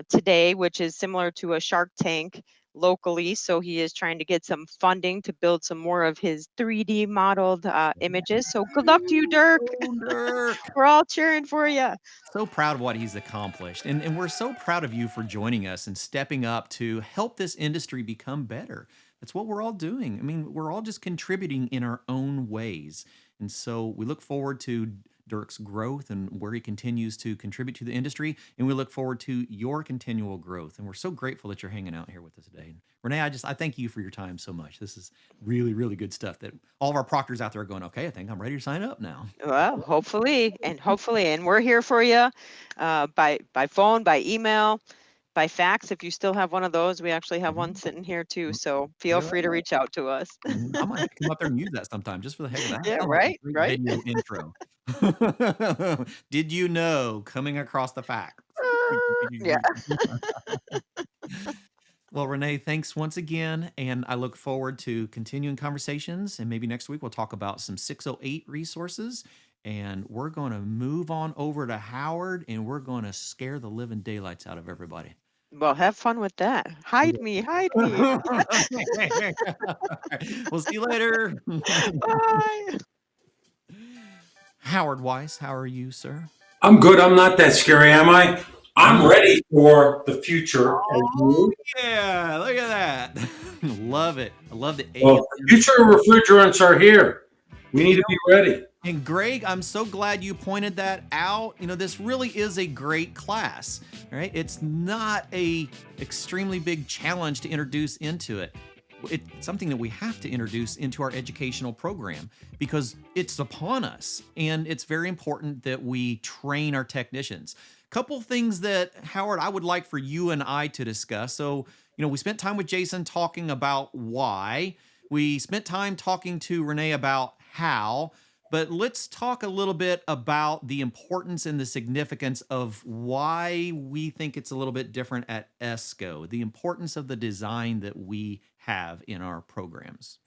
today, which is similar to a Shark Tank locally. So he is trying to get some funding to build some more of his 3D modeled images. So good luck to you, Dirk. Oh, Dirk. We're all cheering for you. So proud of what he's accomplished. And we're so proud of you for joining us and stepping up to help this industry become better. That's what we're all doing. I mean, we're all just contributing in our own ways. And so we look forward to Dirk's growth and where he continues to contribute to the industry. And we look forward to your continual growth. And we're so grateful that you're hanging out here with us today. And Renee, I thank you for your time so much. This is really, really good stuff that all of our proctors out there are going, okay, I think I'm ready to sign up now. Well, hopefully, and we're here for you by phone, by email. by fax. If you still have one of those, we actually have one sitting here too. So feel free to reach out to us. I might have to come out there and use that sometime just for the heck of that. Yeah, Sounds like a right, great right. video intro. Did you know coming across the facts? Yeah. Well, Renee, thanks once again. And I look forward to continuing conversations. And maybe next week we'll talk about some 608 resources. And we're going to move on over to Howard and we're going to scare the living daylights out of everybody. Well, have fun with that. Hide me, hide me. We'll see you later. Bye. Howard Weiss, how are you, sir? I'm good. I'm not that scary, am I? I'm ready for the future. Oh, yeah. Look at that. Love it. I love the Well, the future refrigerants are here. We need to be ready. And Greg, I'm so glad you pointed that out. You know, this really is a great class, right? It's not a extremely big challenge to introduce into it. It's something that we have to introduce into our educational program because it's upon us. And it's very important that we train our technicians. Couple things that, Howard, I would like for you and I to discuss. So, you know, we spent time with Jason talking about why. We spent time talking to Renee about how. But let's talk a little bit about the importance and the significance of why we think it's a little bit different at ESCO, the importance of the design that we have in our programs.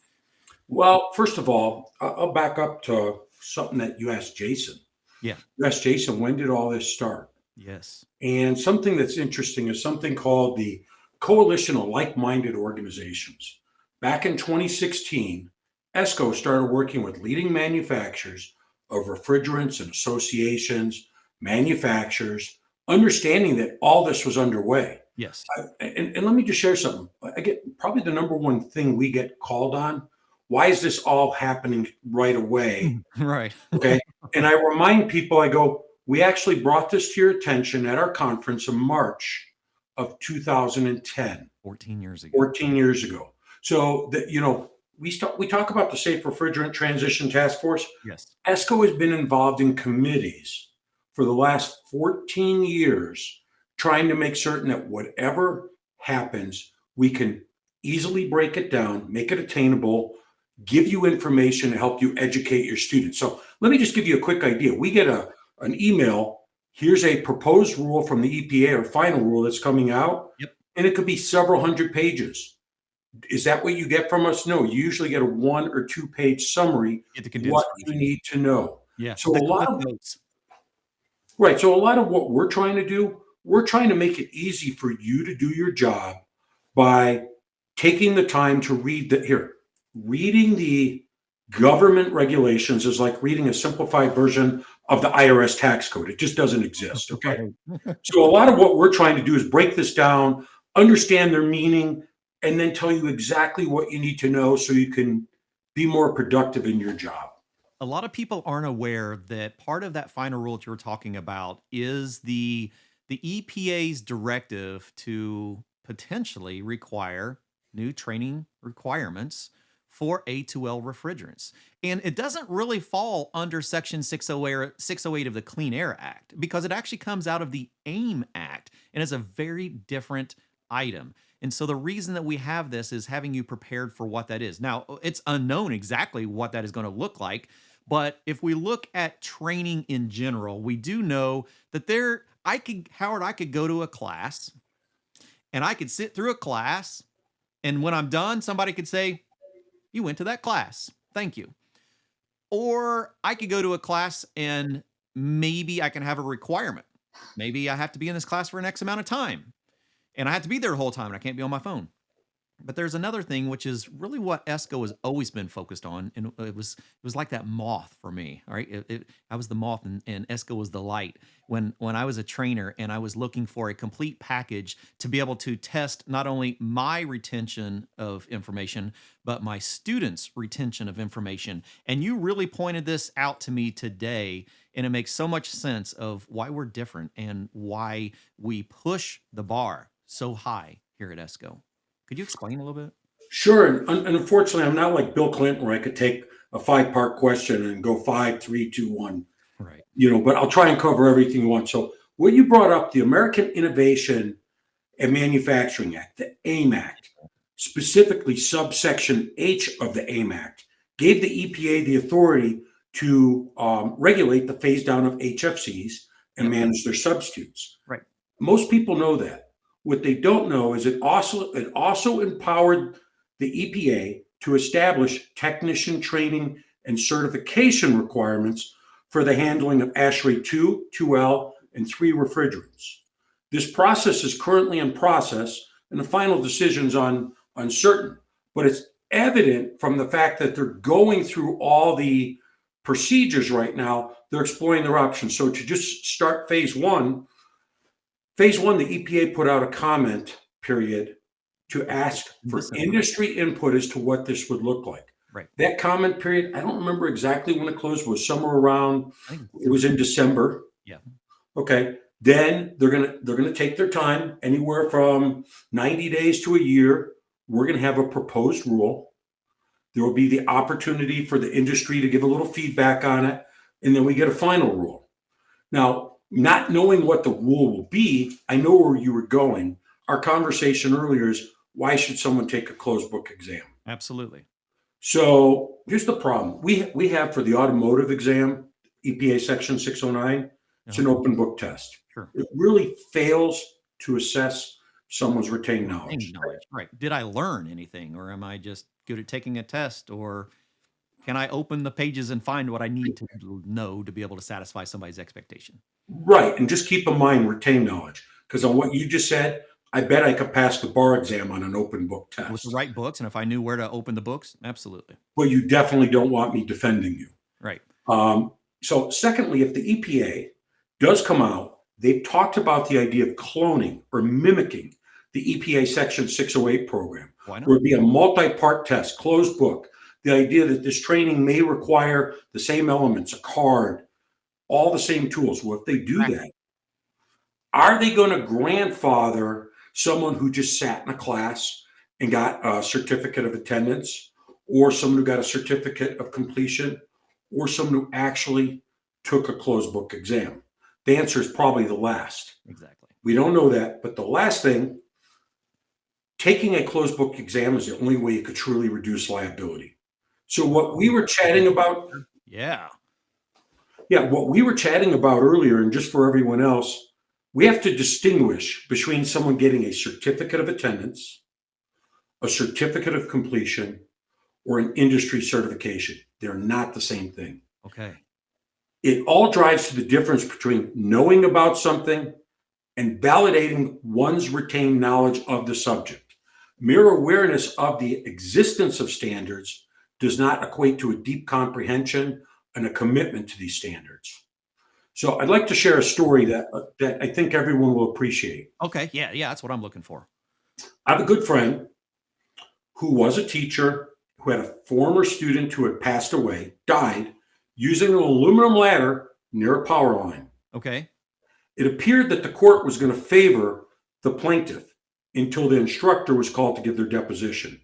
Well, first of all, I'll back up to something that you asked Jason. Yeah. You asked Jason, when did all this start? Yes. And something that's interesting is something called the Coalition of Like-Minded Organizations. Back in 2016, ESCO started working with leading manufacturers of refrigerants and associations, manufacturers, understanding that all this was underway. Yes. And let me just share something. I get probably the number one thing we get called on. Why is this all happening right away? Right. Okay. And I remind people, I go, we actually brought this to your attention at our conference in March of 2010. 14 years ago. 14 years ago. So that, you know, we talk about the Safe Refrigerant Transition Task Force. Yes. ESCO has been involved in committees for the last 14 years, trying to make certain that whatever happens, we can easily break it down, make it attainable, give you information to help you educate your students. So let me just give you a quick idea. We get an email. Here's a proposed rule from the EPA or final rule that's coming out. Yep. And it could be several hundred pages. Is that what you get from us? No, you usually get a 1 or 2 page summary, what you need to know. Yeah. So a lot of notes. Right. So a lot of what we're trying to do, we're trying to make it easy for you to do your job by taking the time to reading the government regulations is like reading a simplified version of the IRS tax code. It just doesn't exist. Okay. So a lot of what we're trying to do is break this down, understand their meaning, and then tell you exactly what you need to know so you can be more productive in your job. A lot of people aren't aware that part of that final rule that you were talking about is the EPA's directive to potentially require new training requirements for A2L refrigerants. And it doesn't really fall under Section 608 of the Clean Air Act because it actually comes out of the AIM Act and is a very different item. And so the reason that we have this is having you prepared for what that is. Now, it's unknown exactly what that is going to look like. But if we look at training in general, we do know that Howard, I could go to a class and I could sit through a class. And when I'm done, somebody could say, you went to that class. Thank you. Or I could go to a class and maybe I can have a requirement. Maybe I have to be in this class for an X amount of time. And I have to be there the whole time and I can't be on my phone. But there's another thing, which is really what ESCO has always been focused on. And it was like that moth for me. All right. I was the moth and ESCO was the light when I was a trainer and I was looking for a complete package to be able to test not only my retention of information, but my students' retention of information. And you really pointed this out to me today. And it makes so much sense of why we're different and why we push the bar so high here at ESCO. Could you explain a little bit? Sure. And unfortunately, I'm not like Bill Clinton where I could take a 5-part question and go 5, 3, 2, 1. Right. But I'll try and cover everything you want. So what you brought up, the American Innovation and Manufacturing Act, the AIM Act, specifically subsection H of the AIM Act, gave the EPA the authority to regulate the phase down of HFCs and manage their substitutes. Right. Most people know that. What they don't know is it also empowered the EPA to establish technician training and certification requirements for the handling of ASHRAE 2, 2L, and 3 refrigerants. This process is currently in process, and the final decision's uncertain. But it's evident from the fact that they're going through all the procedures right now, they're exploring their options. So to just start phase one, the EPA put out a comment period to ask for industry input as to what this would look like. Right. That comment period, I don't remember exactly when it closed, but it was somewhere around, it was in December. Yeah. Okay. Then they're gonna take their time, anywhere from 90 days to a year. We're gonna have a proposed rule. There will be the opportunity for the industry to give a little feedback on it, and then we get a final rule. Now, not knowing what the rule will be, I know where you were going. Our conversation earlier is, why should someone take a closed book exam? Absolutely. So here's the problem. We have for the automotive exam, EPA Section 609, it's an open book test. Sure. It really fails to assess someone's retained knowledge. Right. Did I learn anything, or am I just good at taking a test, or can I open the pages and find what I need to know to be able to satisfy somebody's expectation? Right. And just keep in mind retained knowledge, because on what you just said, I bet I could pass the bar exam on an open book test. With the right books, and if I knew where to open the books, absolutely. Well, you definitely don't want me defending you. Right. So secondly, if the EPA does come out, they've talked about the idea of cloning or mimicking the EPA Section 608 program. Why not? Where it would be a multi-part test, closed book. The idea that this training may require the same elements, a card, all the same tools. Well, if they do that, are they going to grandfather someone who just sat in a class and got a certificate of attendance, or someone who got a certificate of completion, or someone who actually took a closed book exam? The answer is probably the last. Exactly. We don't know that. But the last thing, taking a closed book exam is the only way you could truly reduce liability. So what we were chatting about. Yeah. What we were chatting about earlier, and just for everyone else, we have to distinguish between someone getting a certificate of attendance, a certificate of completion, or an industry certification. They're not the same thing. Okay. It all drives to the difference between knowing about something and validating one's retained knowledge of the subject. Mere awareness of the existence of standards does not equate to a deep comprehension and a commitment to these standards. So I'd like to share a story that I think everyone will appreciate. Okay. Yeah. That's what I'm looking for. I have a good friend who was a teacher, who had a former student who had passed away, died, using an aluminum ladder near a power line. Okay. It appeared that the court was going to favor the plaintiff until the instructor was called to give their deposition.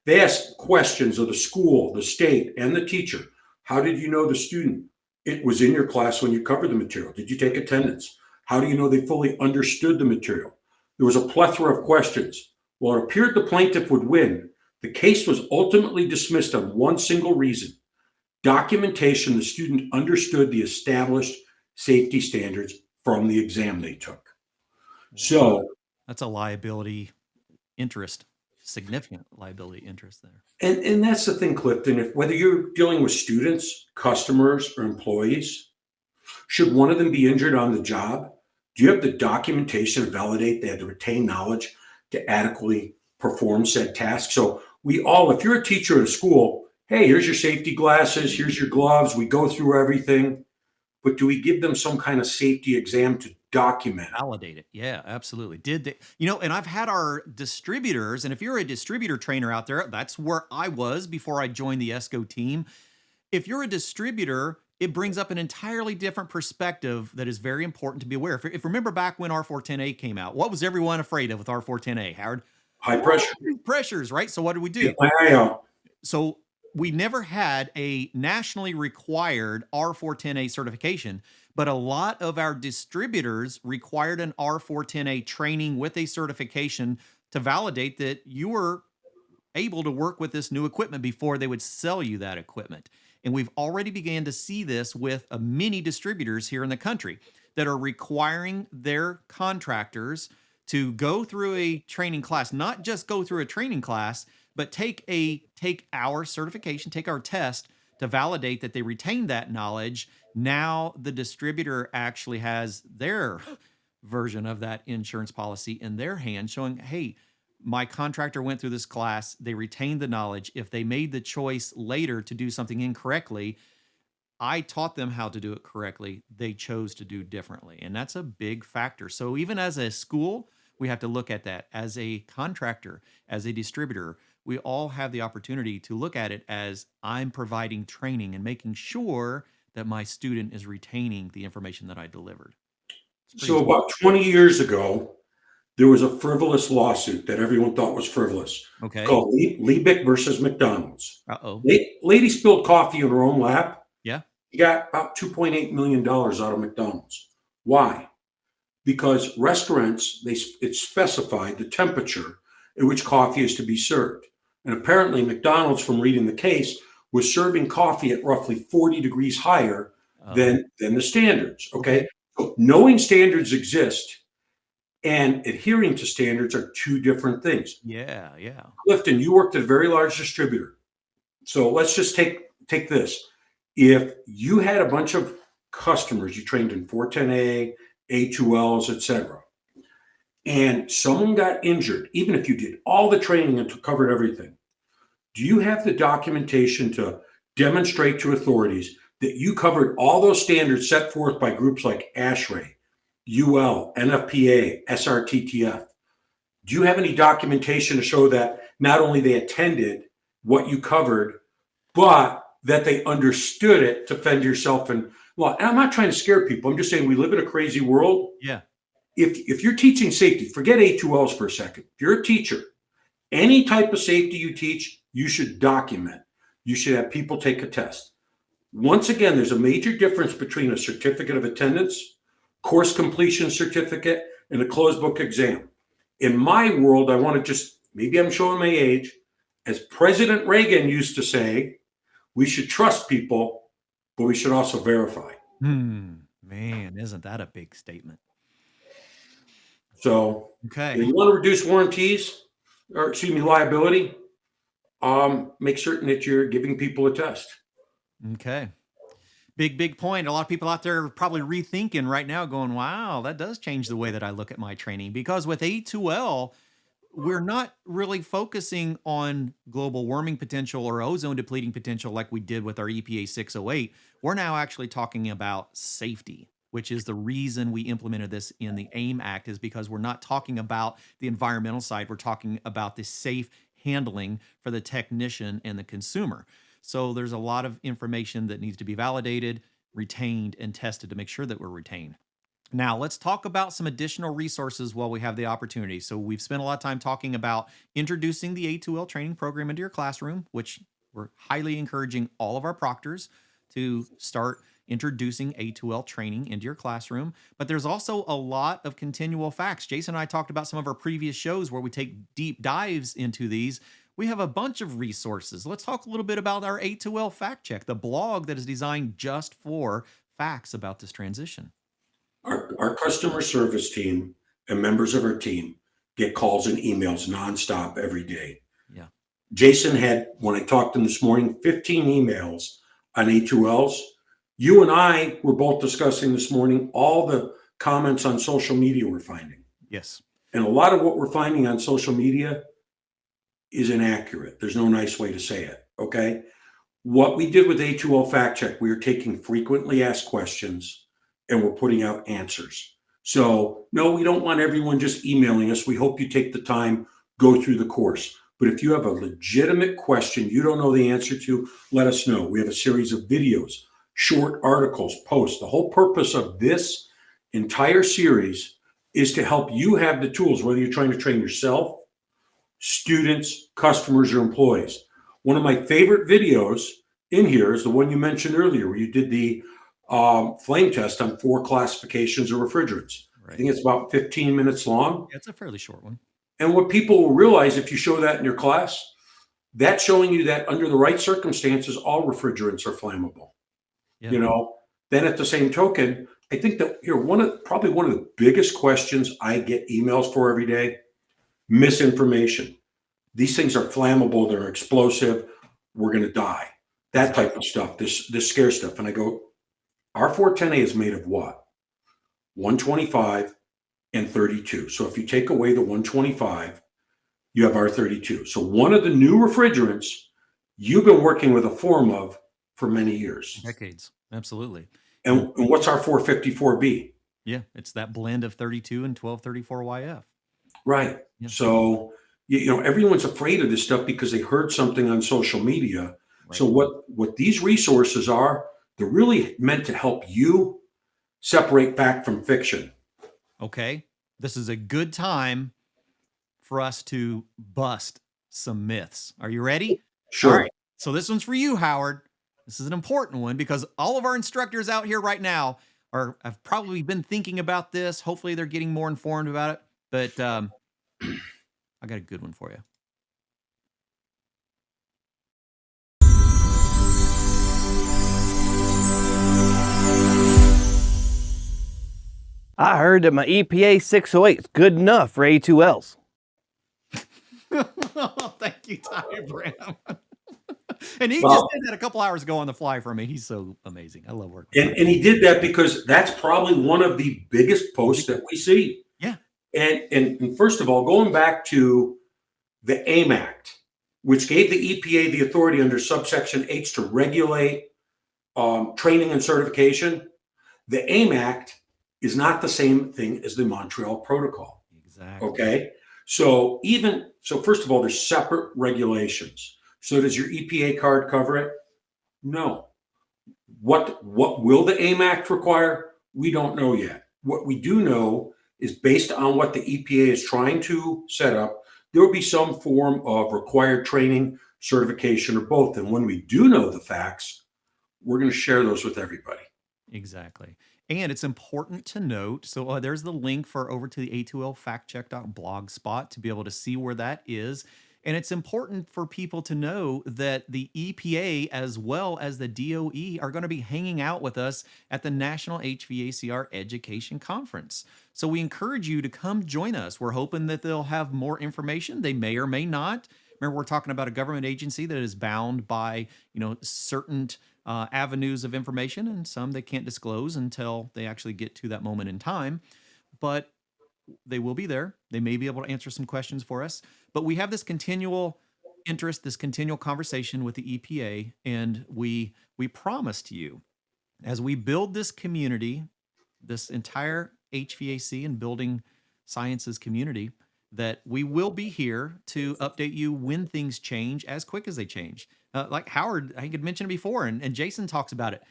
They asked questions of the school, the state, and the teacher. How did you know the student? It was in your class when you covered the material. Did you take attendance? How do you know they fully understood the material? There was a plethora of questions. While it appeared the plaintiff would win, the case was ultimately dismissed on one single reason: documentation. The student understood the established safety standards from the exam they took. So that's a liability interest, significant liability interest there. And that's the thing, Clifton. If whether you're dealing with students, customers, or employees, should one of them be injured on the job, do you have the documentation to validate they had to retain knowledge to adequately perform said task? So we all, if you're a teacher at a school, hey, here's your safety glasses, here's your gloves, we go through everything. But do we give them some kind of safety exam to document it? Validate it. Yeah, absolutely. Did they, and I've had our distributors, and if you're a distributor trainer out there, that's where I was before I joined the ESCO team. If you're a distributor, it brings up an entirely different perspective that is very important to be aware. If remember back when R410A came out, what was everyone afraid of with R410A, Howard? High pressure. Pressures, right? So what did we do? Yeah, So we never had a nationally required R410A certification, but a lot of our distributors required an R410A training with a certification to validate that you were able to work with this new equipment before they would sell you that equipment. And we've already began to see this with many distributors here in the country that are requiring their contractors to go through a training class, not just go through a training class, but take our certification, take our test to validate that they retain that knowledge. Now the distributor actually has their version of that insurance policy in their hand, showing, hey, my contractor went through this class, they retained the knowledge. If they made the choice later to do something incorrectly, I taught them how to do it correctly. They chose to do differently. And that's a big factor. So even as a school, we have to look at that. As a contractor, as a distributor, we all have the opportunity to look at it as I'm providing training and making sure that my student is retaining the information that I delivered. So about 20 years ago, there was a frivolous lawsuit that everyone thought was frivolous. Okay. It's called Liebig versus McDonald's. Uh-oh. Lady spilled coffee in her own lap. Yeah. She got about $2.8 million out of McDonald's. Why? Because restaurants, it's specified the temperature at which coffee is to be served. And apparently McDonald's, from reading the case, was serving coffee at roughly 40 degrees higher than the standards. Okay. So knowing standards exist and adhering to standards are two different things. Yeah. Clifton, you worked at a very large distributor. So let's just take this. If you had a bunch of customers you trained in 410A, A2Ls, etc., and someone got injured, even if you did all the training and covered everything, do you have the documentation to demonstrate to authorities that you covered all those standards set forth by groups like ASHRAE, UL, NFPA, SRTTF? Do you have any documentation to show that not only they attended what you covered, but that they understood it to fend yourself? And well, and I'm not trying to scare people. I'm just saying we live in a crazy world. Yeah. If you're teaching safety, forget A2Ls for a second. If you're a teacher, any type of safety you teach, you should document. You should have people take a test. Once again, there's a major difference between a certificate of attendance, course completion certificate, and a closed book exam. In my world, I want to just, maybe I'm showing my age, as President Reagan used to say, we should trust people, but we should also verify. Man, isn't that a big statement? So Okay. if you want to reduce warranties, or excuse me, liability, make certain that you're giving people a test. Okay. Big point. A lot of people out there are probably rethinking right now, going, wow, that does change the way that I look at my training. Because with A2L, we're not really focusing on global warming potential or ozone depleting potential like we did with our EPA 608. We're now actually talking about safety, which is the reason we implemented this in the AIM Act, is because we're not talking about the environmental side. We're talking about the safe handling for the technician and the consumer. So there's a lot of information that needs to be validated, retained, and tested to make sure that we're retained. Now, let's talk about some additional resources while we have the opportunity. So we've spent a lot of time talking about introducing the A2L training program into your classroom, which we're highly encouraging all of our proctors to start introducing A2L training into your classroom. But there's also a lot of continual facts. Jason and I talked about some of our previous shows where we take deep dives into these. We have a bunch of resources. Let's talk a little bit about our A2L fact check, the blog that is designed just for facts about this transition. Our customer service team and members of our team get calls and emails nonstop every day. Yeah. Jason had, when I talked to him this morning, 15 emails on A2Ls. You and I were both discussing this morning all the comments on social media we're finding. Yes. And a lot of what we're finding on social media is inaccurate. There's no nice way to say it. Okay. What we did with A2L Fact Check, we are taking frequently asked questions and we're putting out answers. So no, we don't want everyone just emailing us. We hope you take the time, go through the course. But if you have a legitimate question you don't know the answer to, let us know. We have a series of videos, short articles, posts. The whole purpose of this entire series is to help you have the tools, whether you're trying to train yourself, students, customers, or employees. One of my favorite videos in here is the one you mentioned earlier, where you did the flame test on 4 classifications of refrigerants. I Right. think it's about 15 minutes long. Yeah, it's a fairly short one. And what people will realize if you show that in your class, that's showing you that under the right circumstances, all refrigerants are flammable. Yeah. You know, then at the same token, I think that here, probably one of the biggest questions I get emails for every day, misinformation. These things are flammable, they're explosive, we're going to die. That type of stuff, this scare stuff. And I go, R410A is made of what? 125 and 32. So if you take away the 125, you have R32. So one of the new refrigerants you've been working with a form of for many years. Decades. Absolutely. And what's R454B? Yeah, it's that blend of 32 and 1234YF. Right. Yeah. So, you know, everyone's afraid of this stuff because they heard something on social media. Right. So what these resources are, they're really meant to help you separate fact from fiction. Okay, this is a good time for us to bust some myths. Are you ready? Sure. All right. So this one's for you, Howard. This is an important one because all of our instructors out here right now have probably been thinking about this. Hopefully they're getting more informed about it. But I got a good one for you. I heard that my EPA 608 is good enough for A2Ls. Thank you, Ty Bram. And he Well, just did that a couple hours ago on the fly for me. He's so amazing. I love working with him. and he did that because that's probably one of the biggest posts that we see. Yeah. And first of all, going back to the AIM Act, which gave the EPA the authority under subsection H to regulate training and certification, the AIM Act is not the same thing as the Montreal Protocol. Exactly. Okay. So first of all, there's separate regulations. So does your EPA card cover it? No. What will the AIM Act require? We don't know yet. What we do know is based on what the EPA is trying to set up, there will be some form of required training, certification, or both. And when we do know the facts, we're going to share those with everybody. Exactly. And it's important to note, so there's the link for over to the A2L factcheck.blogspot to be able to see where that is. And it's important for people to know that the EPA as well as the DOE are going to be hanging out with us at the National HVACR Education Conference. So we encourage you to come join us. We're hoping that they'll have more information. They may or may not. Remember, we're talking about a government agency that is bound by, certain avenues of information, and some they can't disclose until they actually get to that moment in time. But they will be there. They may be able to answer some questions for us. But we have this continual interest, this continual conversation with the EPA, and we promise to you, as we build this community, this entire HVAC and building sciences community, that we will be here to update you when things change as quick as they change. Like Howard, I think had mentioned it before, and Jason talks about it.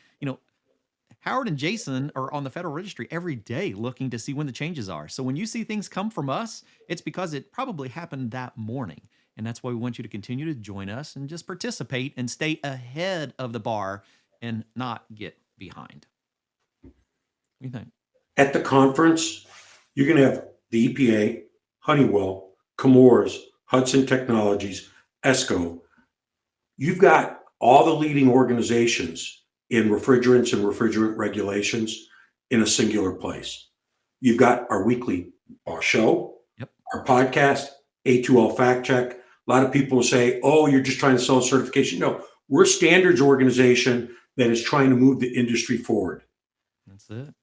Howard and Jason are on the Federal Registry every day looking to see when the changes are. So when you see things come from us, it's because it probably happened that morning. And that's why we want you to continue to join us and just participate and stay ahead of the bar and not get behind. What do you think? At the conference, you're going to have the EPA, Honeywell, Chemours, Hudson Technologies, ESCO. You've got all the leading organizations in refrigerants and refrigerant regulations in a singular place. You've got our weekly show, Yep. our podcast, A2L Fact Check. A lot of people say, oh, you're just trying to sell a certification. No, we're a standards organization that is trying to move the industry forward. That's it.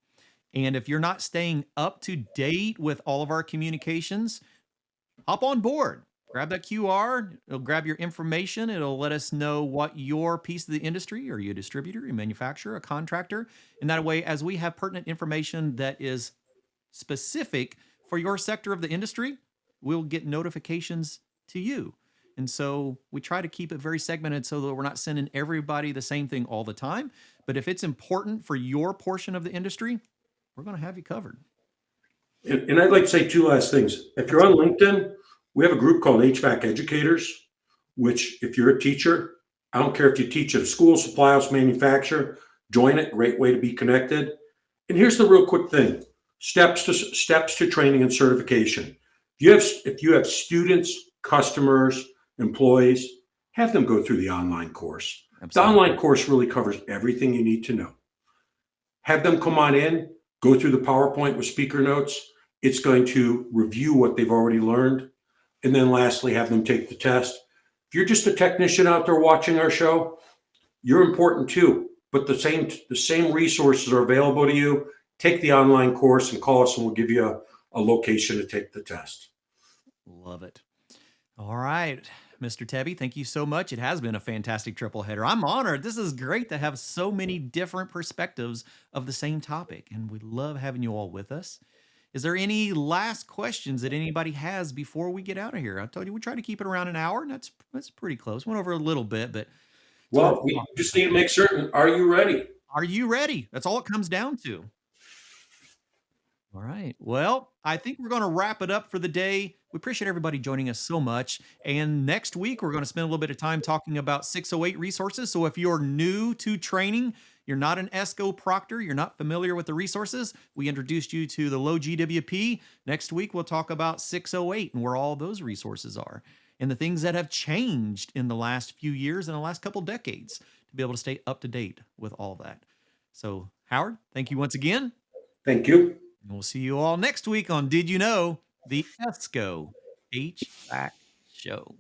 And if you're not staying up to date with all of our communications, hop on board. Grab that QR, it'll grab your information. It'll let us know what your piece of the industry, are you a distributor, a manufacturer, a contractor? And that way, as we have pertinent information that is specific for your sector of the industry, we'll get notifications to you. And so we try to keep it very segmented so that we're not sending everybody the same thing all the time. But if it's important for your portion of the industry, we're going to have you covered. And I'd like to say two last things. If you're on LinkedIn, we have a group called HVAC Educators. which if you're a teacher, I don't care if you teach at a school, supply house, manufacturer, join it. Great way to be connected. And here's the real quick thing. Steps to training and certification. If you have students, customers, employees, have them go through the online course. Absolutely. The online course really covers everything you need to know. Have them come on in, go through the PowerPoint with speaker notes. It's going to review what they've already learned. And then lastly, have them take the test. If you're just a technician out there watching our show, you're important too. But the same resources are available to you. Take the online course and call us and we'll give you a location to take the test. Love it. All right, Mr. Tebby, thank you so much. It has been a fantastic triple header. I'm honored. This is great to have so many different perspectives of the same topic, and we love having you all with us. Is there any last questions that anybody has before we get out of here? I told you we try to keep it around an hour, and that's pretty close. Went over a little bit, but Well, we just need to make certain. Are you ready? are you ready? That's all it comes down to. All right. Well, I think we're going to wrap it up for the day. We appreciate everybody joining us so much. And next week, we're going to spend a little bit of time talking about 608 resources. So if you're new to training, you're not an ESCO proctor, you're not familiar with the resources, we introduced you to the low GWP. Next week, we'll talk about 608 and where all those resources are and the things that have changed in the last few years and the last couple decades to be able to stay up to date with all that. So, Howard, thank you once again. Thank you. And we'll see you all next week on Did You Know? The ESCO HVAC Show.